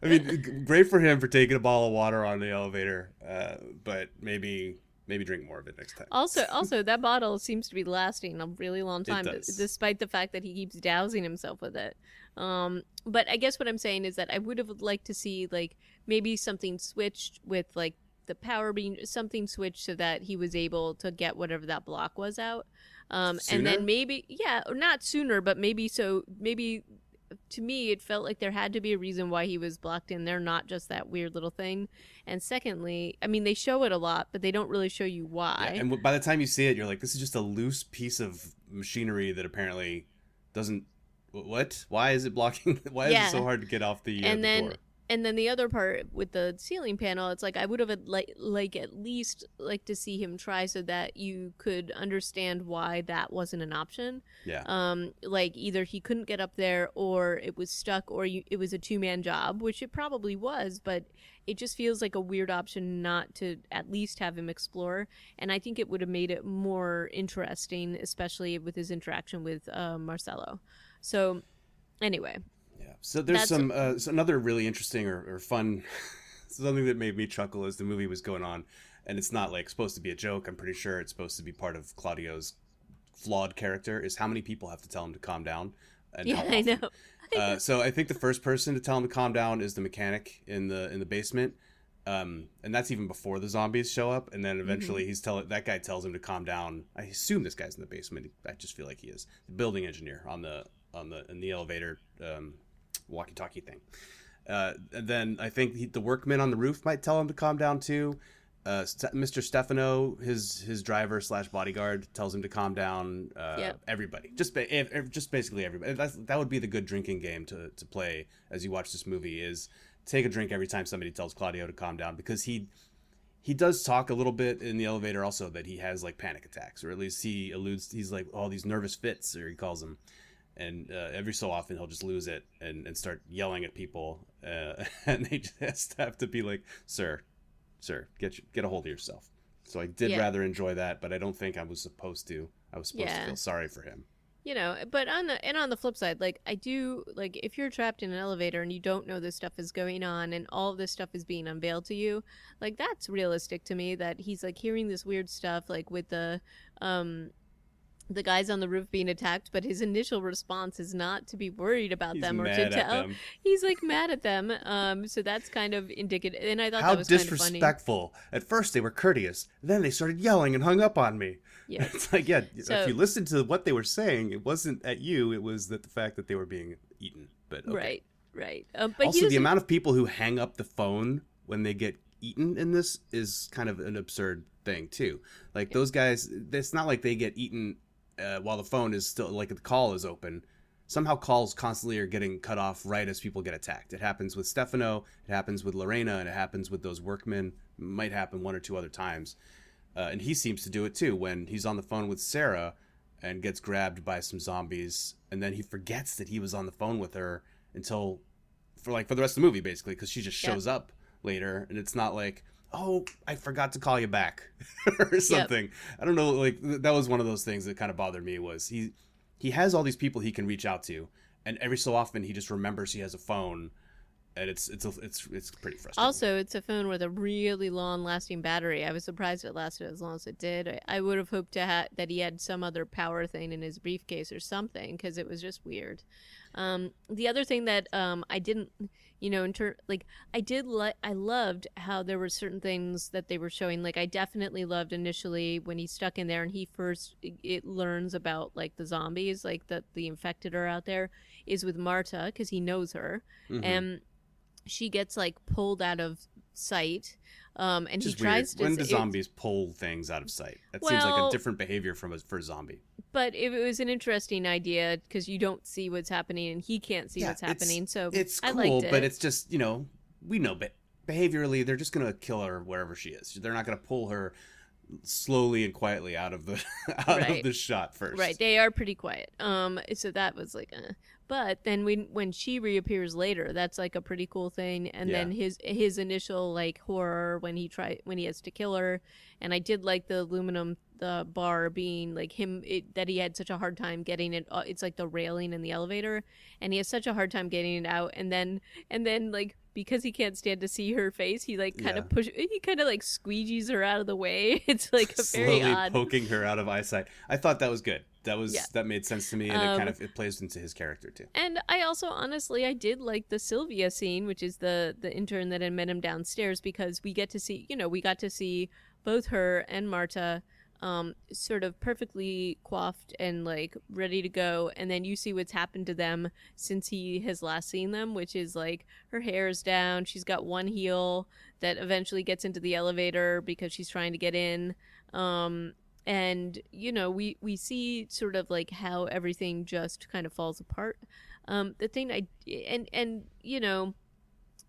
I mean, great for him for taking a bottle of water on the elevator, but maybe drink more of it next time. Also, that bottle seems to be lasting a really long time, despite the fact that he keeps dousing himself with it. But I guess what I'm saying is that I would have liked to see like maybe something switched with like the power being something switched so that he was able to get whatever that block was out. And then maybe, or not sooner, but maybe to me, it felt like there had to be a reason why he was blocked in there, not just that weird little thing. And secondly, I mean, they show it a lot, but they don't really show you why. Yeah, and by the time you see it, you're like, this is just a loose piece of machinery that apparently doesn't. What? Why is it blocking? Why is it so hard to get off the door? And then the other part with the ceiling panel, it's like I would have like at least like to see him try so that you could understand why that wasn't an option. Yeah. Like either he couldn't get up there, or it was stuck, or it was a 2-man job, which it probably was, but it just feels like a weird option not to at least have him explore. And I think it would have made it more interesting, especially with his interaction with Marcelo. So anyway. So there's another really interesting or fun something that made me chuckle as the movie was going on, and it's not like supposed to be a joke. I'm pretty sure it's supposed to be part of Claudio's flawed character, is how many people have to tell him to calm down. And I know. So I think the first person to tell him to calm down is the mechanic in the basement, and that's even before the zombies show up. And then eventually that guy tells him to calm down. I assume this guy's in the basement. I just feel like he is the building engineer in the elevator. Walkie-talkie thing. And then I think the workman on the roof might tell him to calm down too. Mr. Stefano, his driver / bodyguard, tells him to calm down. Everybody, just basically everybody. That would be the good drinking game to play as you watch this movie, is take a drink every time somebody tells Claudio to calm down, because he does talk a little bit in the elevator also that he has like panic attacks, or at least he alludes. He's like all these nervous fits, or he calls them. And every so often he'll just lose it and start yelling at people, and they just have to be like, "Sir, get a hold of yourself." So I did rather enjoy that, but I don't think I was supposed to. I was supposed to feel sorry for him. But on the flip side, like I do, like if you're trapped in an elevator and you don't know this stuff is going on and all of this stuff is being unveiled to you, like that's realistic to me, that he's like hearing this weird stuff, like with the guys on the roof being attacked, but his initial response is not to be worried about them or to tell them. He's like mad at them. So that's kind of indicative. And I thought that was kind of funny. How disrespectful. At first they were courteous. Then they started yelling and hung up on me. Yeah. It's like, if you listened to what they were saying, it wasn't at you. It was the fact that they were being eaten. But okay. Right. But also, the amount of people who hang up the phone when they get eaten in this is kind of an absurd thing too. Like those guys, it's not like they get eaten while the phone is still, like the call is open. Somehow calls constantly are getting cut off right as people get attacked. It happens with Stefano, it happens with Lorena, and it happens with those workmen. It might happen one or two other times. And he seems to do it too when he's on the phone with Sarah and gets grabbed by some zombies, and then he forgets that he was on the phone with her until for the rest of the movie, basically, because she just shows up later, and it's not like, oh, I forgot to call you back or something. I don't know. Like that was one of those things that kind of bothered me, was he has all these people he can reach out to, and every so often he just remembers he has a phone, and it's pretty frustrating. Also, it's a phone with a really long lasting battery. I was surprised it lasted as long as it did. I would have hoped that he had some other power thing in his briefcase or something, because it was just weird. The other thing that I didn't, I loved how there were certain things that they were showing. Like I definitely loved initially when he's stuck in there and he first learns about like the zombies, like that the infected are out there, is with Marta, because he knows her, and she gets like pulled out of sight. And Which he is weird. tries to. When do zombies pull things out of sight? That seems like a different behavior for a zombie. But it was an interesting idea because you don't see what's happening and he can't see what's happening. So it's I cool, liked it. but it's just, we know behaviorally they're just going to kill her wherever she is. They're not going to pull her slowly and quietly out of the of the shot first. Right, they are pretty quiet. So that was like, but then when she reappears later, that's like a pretty cool thing. And then his initial like horror when he has to kill her, and I did like the bar being like that he had such a hard time getting it. It's like the railing in the elevator, and he has such a hard time getting it out. And then like, because he can't stand to see her face, he like kind of like squeegees her out of the way. It's like a very slowly odd, poking her out of eyesight. I thought that was good. That made sense to me, and it plays into his character too. And I also honestly I did like the Sylvia scene, which is the intern that had met him downstairs, because we got to see both her and Marta sort of perfectly coiffed and like ready to go, and then you see what's happened to them since he has last seen them, which is like her hair is down, she's got one heel that eventually gets into the elevator because she's trying to get in, and we see sort of like how everything just kind of falls apart. The thing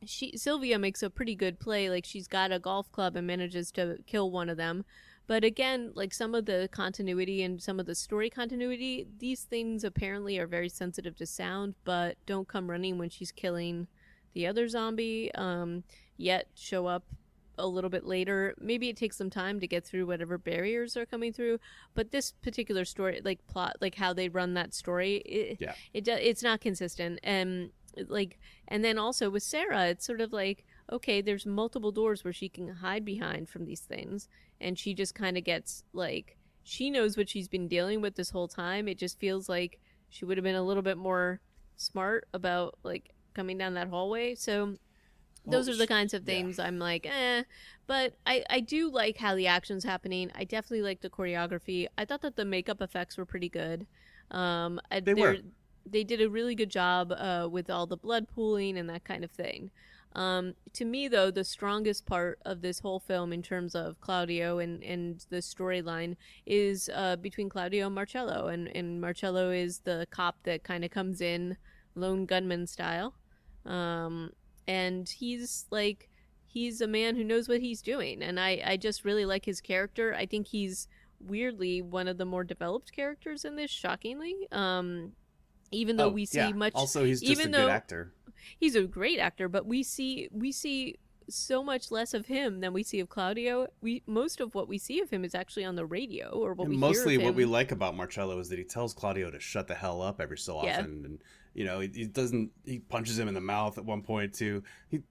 Sylvia makes a pretty good play. Like, she's got a golf club and manages to kill one of them. But again, like, some of the continuity and some of the story continuity, these things apparently are very sensitive to sound, but don't come running when she's killing the other zombie, yet show up a little bit later. Maybe it takes some time to get through whatever barriers are coming through. But this particular story, like plot, like how they run that story, it's not consistent. And then also with Sarah, it's sort of like, okay, there's multiple doors where she can hide behind from these things, and she just kind of gets like, she knows what she's been dealing with this whole time. It just feels like she would have been a little bit more smart about like coming down that hallway. So those are the kinds of things I'm like, but I do like how the action's happening. I definitely like the choreography. I thought that the makeup effects were pretty good. They did a really good job with all the blood pooling and that kind of thing. To me, though, the strongest part of this whole film in terms of Claudio and the storyline is between Claudio and Marcello. And Marcello is the cop that kind of comes in lone gunman style. And he's a man who knows what he's doing. And I just really like his character. I think he's weirdly one of the more developed characters in this, shockingly. Even though we see much. Also, he's just a good actor. He's a great actor, but we see so much less of him than we see of Claudio. Most of what we see of him is actually on the radio, or what we hear of him. Mostly what we like about Marcello is that he tells Claudio to shut the hell up every so often, and he punches him in the mouth at one point too.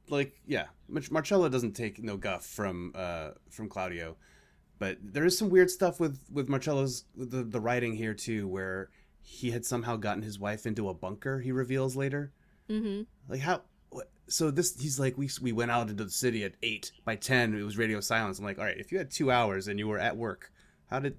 Marcello doesn't take no guff from Claudio, but there is some weird stuff with Marcello's the writing here too, where he had somehow gotten his wife into a bunker. He reveals later. Mm-hmm. Like how? So he's like, we went out into the city at 8. By 10 it was radio silence. I'm like, all right, if you had 2 hours and you were at work, how did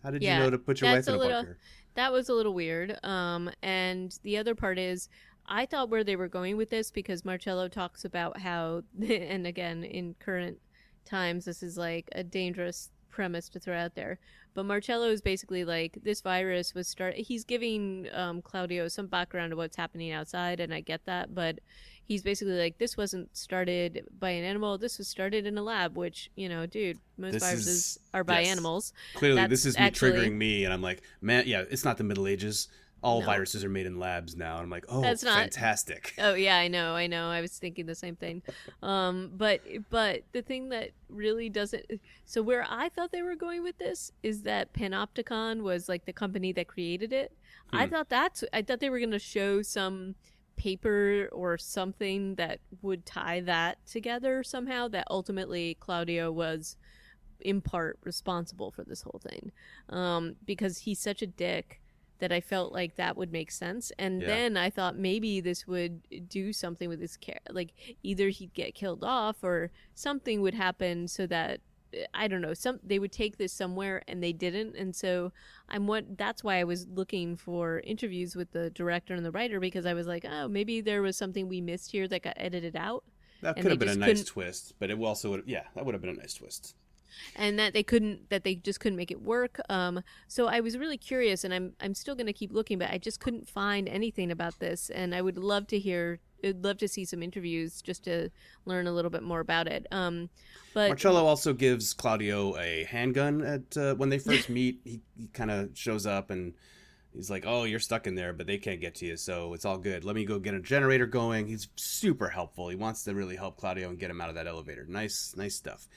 you know to put your wife in a bunker? That was a little weird. And the other part is, I thought where they were going with this, because Marcello talks about how, and again, in current times, this is like a dangerous premise to throw out there, but Marcello is basically like, this virus was he's giving Claudio some background of what's happening outside, and I get that, but he's basically like, this wasn't started by an animal, this was started in a lab, which, dude, most viruses are by animals. Clearly this is triggering me, and I'm like, man, yeah, it's not the Middle Ages. All viruses are made in labs now. And I'm like, oh, that's fantastic. Oh, yeah, I know. I was thinking the same thing. But the thing that really doesn't... So where I thought they were going with this is that Panopticon was like the company that created it. I thought they were going to show some paper or something that would tie that together somehow, that ultimately Claudio was in part responsible for this whole thing. Because he's such a dick that I felt like that would make sense. And then I thought maybe this would do something with his like either he'd get killed off or something would happen so that, I don't know, they would take this somewhere, and they didn't. And so that's why I was looking for interviews with the director and the writer, because I was like, oh, maybe there was something we missed here that got edited out. That and could they have been a just nice couldn't, twist, but it also would, yeah, that would have been a nice twist. and that they just couldn't make it work. So I was really curious, and I'm still going to keep looking, but I just couldn't find anything about this, and I would love to hear. I'd love to see some interviews just to learn a little bit more about it. But Marcello also gives Claudio a handgun at when they first meet. He kind of shows up and he's like, "Oh, you're stuck in there, but they can't get to you, so it's all good. Let me go get a generator going." He's super helpful. He wants to really help Claudio and get him out of that elevator. Nice stuff.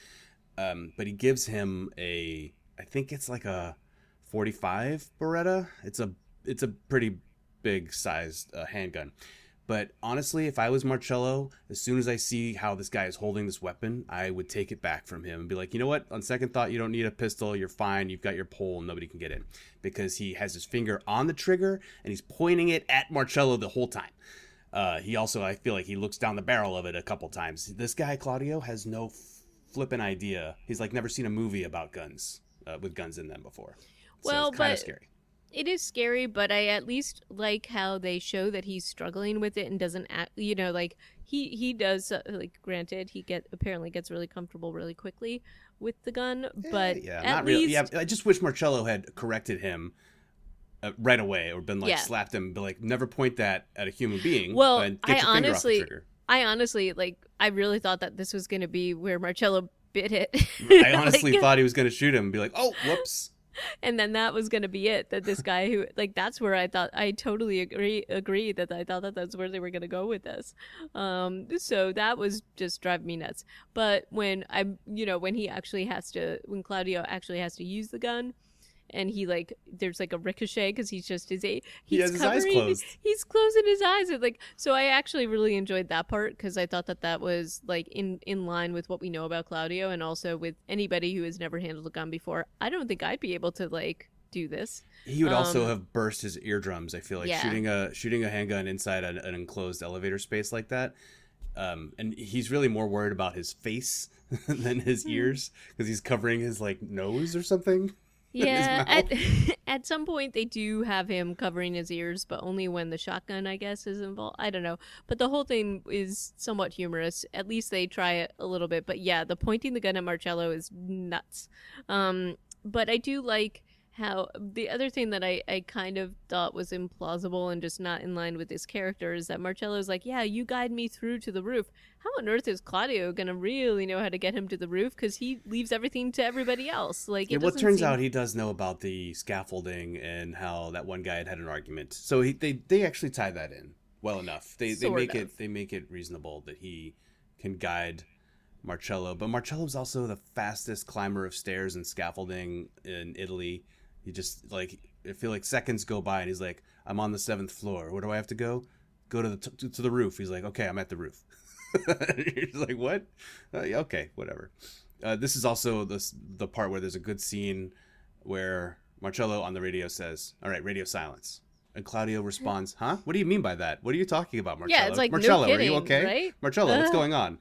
But he gives him I think it's like a 45 Beretta. It's a pretty big sized handgun. But honestly, if I was Marcello, as soon as I see how this guy is holding this weapon, I would take it back from him and be like, you know what? On second thought, you don't need a pistol. You're fine. You've got your pole and nobody can get in. Because he has his finger on the trigger and he's pointing it at Marcello the whole time. He also, I feel like he looks down the barrel of it a couple times. This guy, Claudio, has no flipping idea. He's like never seen a movie about guns, with guns in them before. So well, it's kind of but scary. it is scary, but I at least like how they show that he's struggling with it and doesn't act, like he does, like, granted, apparently gets really comfortable really quickly with the gun, but yeah, at not least, really. Yeah, I just wish Marcello had corrected him right away, or been like slapped him, but like never point that at a human being. Well, and get your finger off the trigger. I honestly, like, I really thought that this was going to be where Marcello bit it. I honestly thought he was going to shoot him and be like, "Oh, whoops." And then that was going to be it. That this guy who, like, that's where I thought, I totally agree that I thought that that's where they were going to go with this. So that was just driving me nuts. But when when Claudio actually has to use the gun, and he, like, there's like a ricochet because he has his eyes closed. He's closing his eyes. And, like, so I actually really enjoyed that part because I thought that was like in line with what we know about Claudio, and also with anybody who has never handled a gun before. I don't think I'd be able to, like, do this. He would also have burst his eardrums. I feel like shooting a handgun inside an enclosed elevator space like that. And he's really more worried about his face than his ears because he's covering his, like, nose or something. Yeah, at some point they do have him covering his ears, but only when the shotgun, I guess, is involved. I don't know. But the whole thing is somewhat humorous. At least they try it a little bit. But yeah, the pointing the gun at Marcello is nuts. But I do like how the other thing that I kind of thought was implausible and just not in line with his character is that Marcello's like, yeah, you guide me through to the roof. How on earth is Claudio going to really know how to get him to the roof? Because he leaves everything to everybody else. Like, well, it turns out he does know about the scaffolding and how that one guy had an argument. So they actually tie that in well enough. They make it reasonable that he can guide Marcello. But Marcello's also the fastest climber of stairs and scaffolding in Italy. He just, like, I feel like seconds go by and he's like, I'm on the 7th floor. Where do I have to go? Go to the roof. He's like, okay, I'm at the roof. He's like, what? Okay, whatever. This is also the part where there's a good scene where Marcello on the radio says, all right, radio silence. And Claudio responds, huh? What do you mean by that? What are you talking about, Marcello? Yeah, it's like, Marcello, no kidding, are you okay? right? Marcello, what's going on?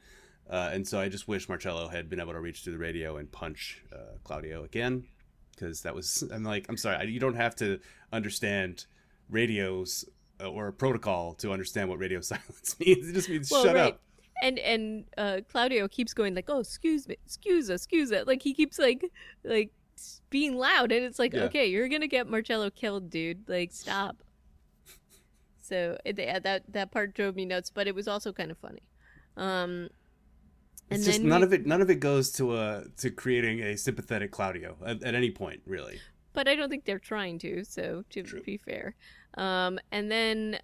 And so I just wish Marcello had been able to reach through the radio and punch Claudio again. Because I'm sorry, you don't have to understand radios or protocol to understand what radio silence means. It just means shut up. And Claudio keeps going like, oh, excuse me, excuse it. Like, he keeps like being loud, and it's like, okay, you're gonna get Marcello killed, dude. Like, stop. So that part drove me nuts, but it was also kind of funny. And it's just none of it goes to creating a sympathetic Claudio at any point, really. But I don't think they're trying to. So to be fair, and then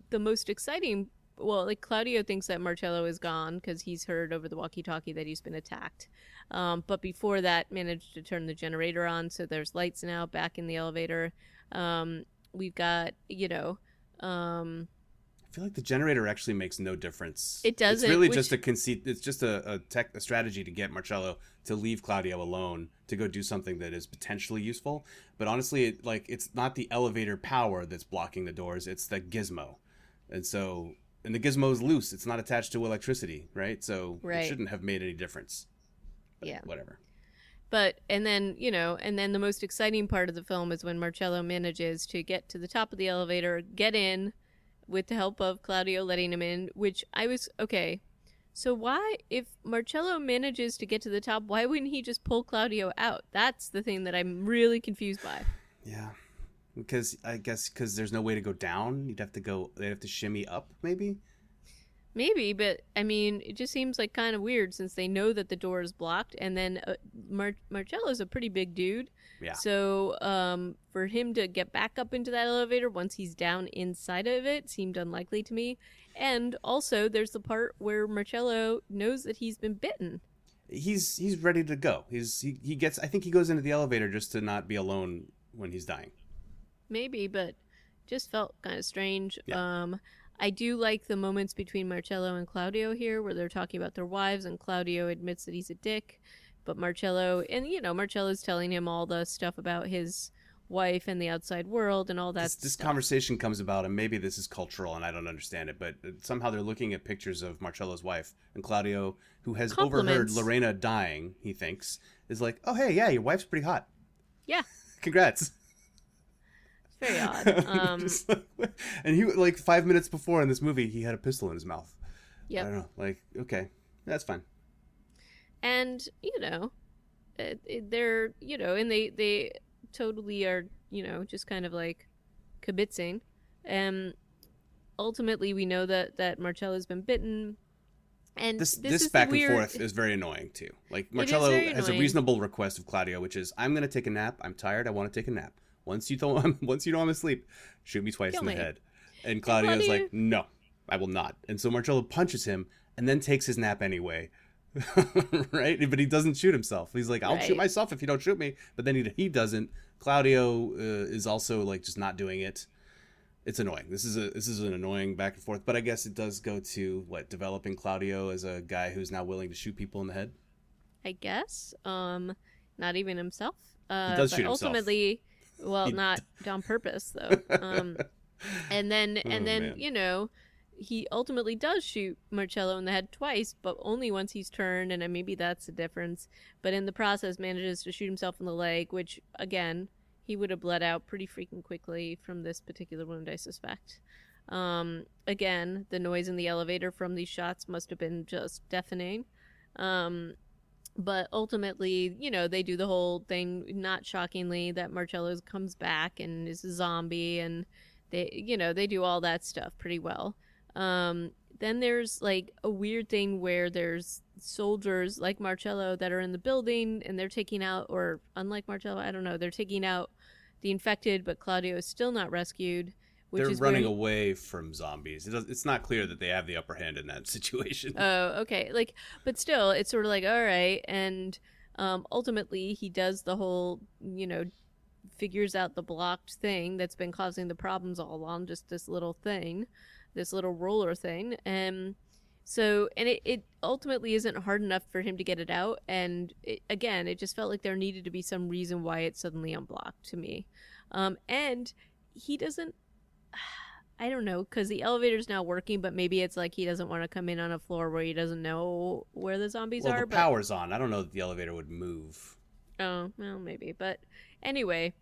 the most exciting, like, Claudio thinks that Marcello is gone because he's heard over the walkie-talkie that he's been attacked. But before that, managed to turn the generator on, so there's lights now back in the elevator. We've got I feel like the generator actually makes no difference. It doesn't. It's really just a conceit. It's just a strategy to get Marcello to leave Claudio alone to go do something that is potentially useful. But honestly, it's not the elevator power that's blocking the doors. It's the gizmo, and the gizmo is loose. It's not attached to electricity, right? So It shouldn't have made any difference. But whatever. But and then the most exciting part of the film is when Marcello manages to get to the top of the elevator, get in, with the help of Claudio letting him in, which I was, okay. So why, if Marcello manages to get to the top, why wouldn't he just pull Claudio out? That's the thing that I'm really confused by. Yeah. Because I guess because there's no way to go down, they'd have to shimmy up, maybe. Maybe, but I mean, it just seems like kind of weird since they know that the door is blocked, and then Marcello's a pretty big dude. Yeah. So for him to get back up into that elevator once he's down inside of it seemed unlikely to me. And also, there's the part where Marcello knows that he's been bitten. He's ready to go. He gets. I think he goes into the elevator just to not be alone when he's dying. Maybe, but just felt kind of strange. Yeah. I do like the moments between Marcello and Claudio here where they're talking about their wives and Claudio admits that he's a dick. But Marcello's telling him all the stuff about his wife and the outside world and all that This stuff. conversation comes about, and maybe this is cultural and I don't understand it, but somehow they're looking at pictures of Marcello's wife, and Claudio, who has overheard Compliments. Lorena dying, he thinks, is like, oh, hey, yeah, your wife's pretty hot. Yeah, Congrats. it's very odd. Just and he, like 5 minutes before in this movie, he had a pistol in his mouth. I Yep. don't know. Like, okay, that's fine. And, they're, and they totally are, just kind of like kibitzing. Ultimately, we know that Marcello's been bitten. And This is back the and weird... forth is very annoying too. Like It is Marcello very has a annoying. reasonable request of Claudio, which is, "I'm going to take a nap. I'm tired. I want to take a nap. Once you know I'm asleep, shoot me twice Kill in the me." head." And Claudio's Claudio- like, "No, I will not." And so Marcello punches him and then takes his nap anyway. Right? But he doesn't shoot himself. He's like, "I'll shoot Right. myself if you don't shoot me." But then he doesn't. Claudio is also like just not doing it. It's annoying. This is an annoying back and forth, but I guess it does go to developing Claudio as a guy who's now willing to shoot people in the head. I guess. Not even himself. He does but shoot himself. ultimately, well, He not on purpose though. And then Oh, man. he ultimately does shoot Marcello in the head twice, but only once he's turned, and maybe that's the difference. But in the process, manages to shoot himself in the leg, which again, he would have bled out pretty freaking quickly from this particular wound, I suspect. Again, the noise in the elevator from these shots must have been just deafening. But ultimately, they do the whole thing, not shockingly, that Marcello comes back and is a zombie, and they do all that stuff pretty well. Then there's like a weird thing where there's soldiers like Marcello that are in the building and they're taking out, or unlike Marcello, I don't know, they're taking out the infected, but Claudio is still not rescued. Which They're is running where away from zombies. It's not clear that they have the upper hand in that situation. Oh, okay. But still, it's sort of like, all right. And ultimately, he does the whole, figures out the blocked thing that's been causing the problems all along, just this little thing, this little roller thing. And it ultimately isn't hard enough for him to get it out. And again, it just felt like there needed to be some reason why it's suddenly unblocked to me. And he doesn't. I don't know, because the elevator's now working, but maybe it's like he doesn't want to come in on a floor where he doesn't know where the zombies Well, are. the power's on. I don't know that the elevator would move. Oh, well, maybe. But anyway,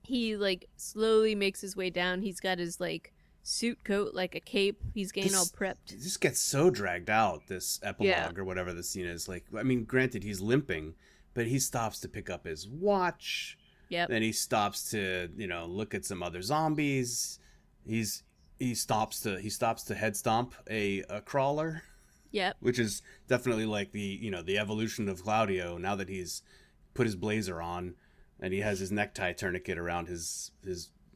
he slowly makes his way down. He's got his suit coat, like a cape. He's getting all prepped. This gets so dragged out, this epilogue or whatever the scene is. Granted, he's limping, but he stops to pick up his watch. Yep. Then he stops to, look at some other zombies. He stops to head stomp a crawler. Yep. Which is definitely like the evolution of Claudio now that he's put his blazer on and he has his necktie tourniquet around his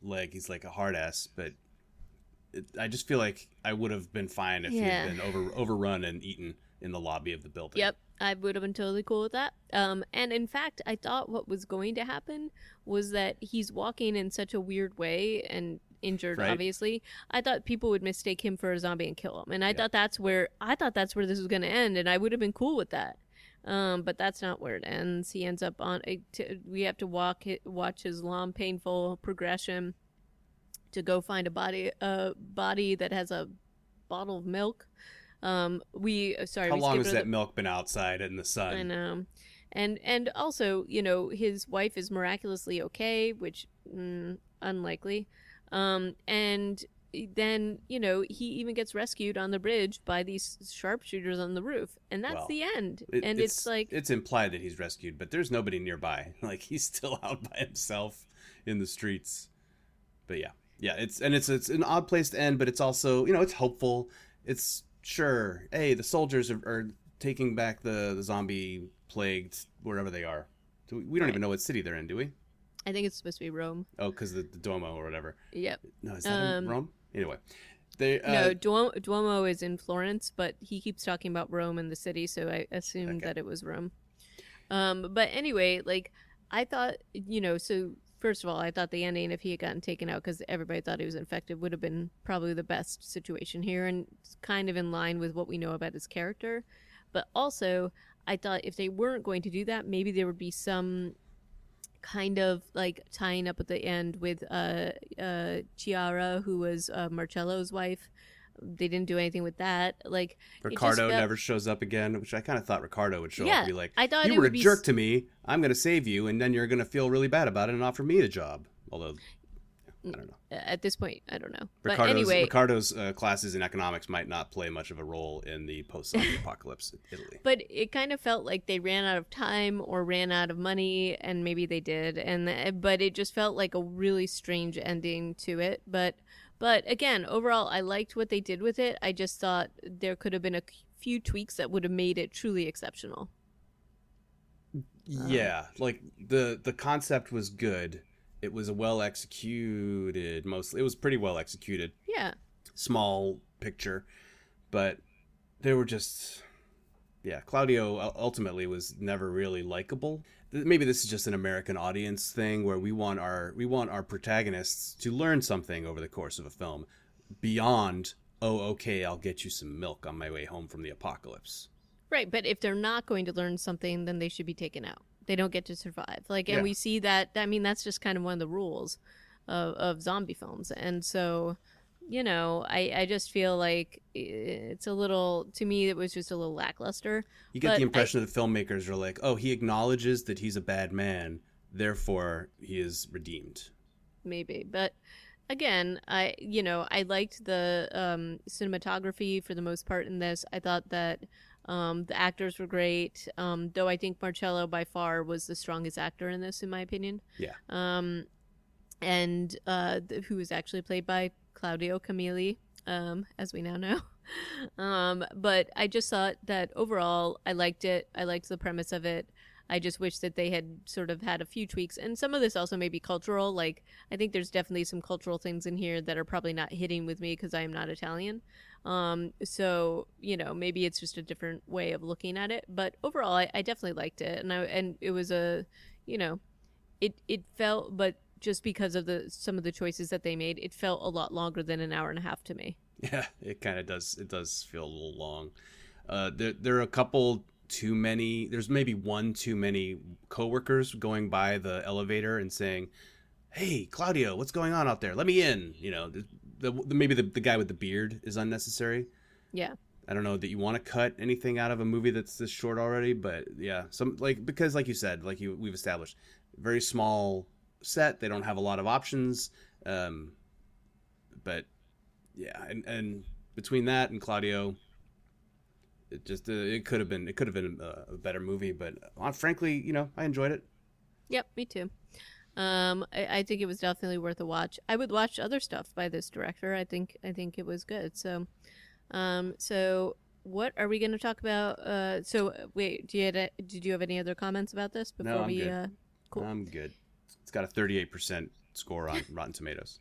leg. He's like a hard ass, but I just feel like I would have been fine if he had been overrun and eaten in the lobby of the building. Yep, I would have been totally cool with that. And in fact, I thought what was going to happen was that he's walking in such a weird way and injured, Right. obviously. I thought people would mistake him for a zombie and kill him, and I thought that's where this was going to end, and I would have been cool with that. But that's not where it ends. He ends up we have to watch his long, painful progression to go find a body that has a bottle of milk. How long has that milk been outside in the sun? I know. And also, his wife is miraculously okay, which unlikely. And then, he even gets rescued on the bridge by these sharpshooters on the roof. And that's Well, the end. And it's like, it's implied that he's rescued, but there's nobody nearby. Like, he's still out by himself in the streets. But yeah, it's an odd place to end, but it's also, it's hopeful. It's sure, hey, the soldiers are taking back the zombie plagued wherever they are. We don't even know what city they're in, do we? I think it's supposed to be Rome. Oh, because the Duomo or whatever. Yep. No, is that in Rome? Anyway, they no, Duomo is in Florence, but he keeps talking about Rome and the city, so I assumed that it was Rome. But anyway, like, I thought, so first of all, I thought the ending, if he had gotten taken out because everybody thought he was infected, would have been probably the best situation here, and it's kind of in line with what we know about his character. But also, I thought if they weren't going to do that, maybe there would be some kind of like tying up at the end with Chiara, who was Marcello's wife. They didn't do anything with that. Like, Ricardo never shows up again, which I kind of thought Ricardo would show up and be like, I thought you were a jerk to me, I'm going to save you, and then you're going to feel really bad about it and offer me a job. Although, I don't know. At this point, I don't know. Ricardo's, but anyway, Ricardo's classes in economics might not play much of a role in the post-zombie apocalypse in Italy. But it kind of felt like they ran out of time or ran out of money, and maybe they did. But it just felt like a really strange ending to it. But again, overall, I liked what they did with it. I just thought there could have been a few tweaks that would have made it truly exceptional. Yeah, like the concept was good. It was a well executed, mostly. It was pretty well executed. Yeah. Small picture, but there were just, Claudio ultimately was never really likable. Maybe this is just an American audience thing where we want our protagonists to learn something over the course of a film beyond, oh, okay, I'll get you some milk on my way home from the apocalypse. Right, but if they're not going to learn something, then they should be taken out. They don't get to survive. And we see that. I mean, that's just kind of one of the rules of zombie films. And so, I just feel like it's a little, to me, it was just a little lackluster. You get the impression that the filmmakers are like, oh, he acknowledges that he's a bad man, therefore he is redeemed. Maybe. But again, I liked the cinematography for the most part in this. I thought that the actors were great, though I think Marcello by far was the strongest actor in this, in my opinion. Yeah. And who was actually played by Claudio Camilli, as we now know. But I just thought that overall, I liked it. I liked the premise of it. I just wish that they had sort of had a few tweaks. And some of this also may be cultural. Like, I think there's definitely some cultural things in here that are probably not hitting with me because I am not Italian. So, maybe it's just a different way of looking at it. But overall, I definitely liked it. And it was it felt, but just because of some of the choices that they made, it felt a lot longer than an hour and a half to me. Yeah, it kind of does. It does feel a little long. There are a couple too many. There's maybe one too many coworkers going by the elevator and saying, "Hey, Claudio, what's going on out there? Let me in." Maybe the guy with the beard is unnecessary. Yeah. I don't know that you want to cut anything out of a movie that's this short already, but yeah, because like you said, we've established, very small set. They don't have a lot of options, but yeah, and between that and Claudio, it just it could have been a better movie. But frankly, I enjoyed it. Yep, me too. I think it was definitely worth a watch. I would watch other stuff by this director. I think it was good. So, so what are we going to talk about? So wait, did you have any other comments about this before I'm good. Cool. I'm good. It's got a 38% score on Rotten Tomatoes.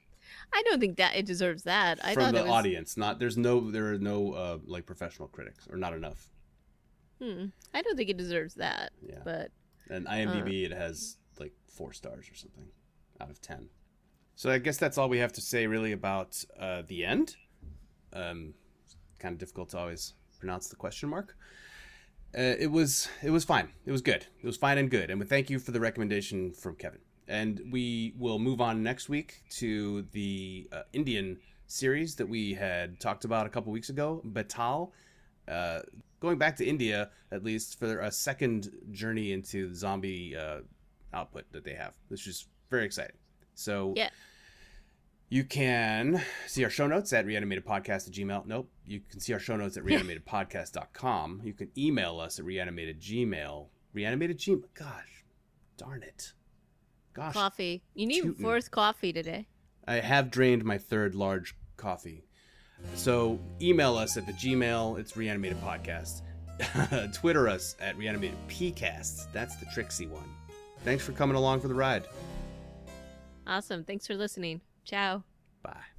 I don't think that it deserves that. I From thought the audience, there are no like professional critics, or not enough. I don't think it deserves that. Yeah. But and IMDb it has like 4 stars or something out of 10. So I guess that's all we have to say really about the end. Kind of difficult to always pronounce the question mark. It was fine. It was good. It was fine and good. And we thank you for the recommendation from Kevin. And we will move on next week to the Indian series that we had talked about a couple weeks ago, Batal. Going back to India, at least, for a second journey into the zombie output that they have, which is very exciting. So, You can see our show notes at reanimatedpodcast@gmail. Nope. You can see our show notes at reanimatedpodcast.com. You can email us at reanimatedgmail. Reanimatedgmail. Gosh, darn it. Gosh. Coffee. You need fourth coffee today. I have drained my third large coffee. So email us at the Gmail. It's Reanimated Podcast. Twitter us at Reanimated PCast. That's the tricksy one. Thanks for coming along for the ride. Awesome. Thanks for listening. Ciao. Bye.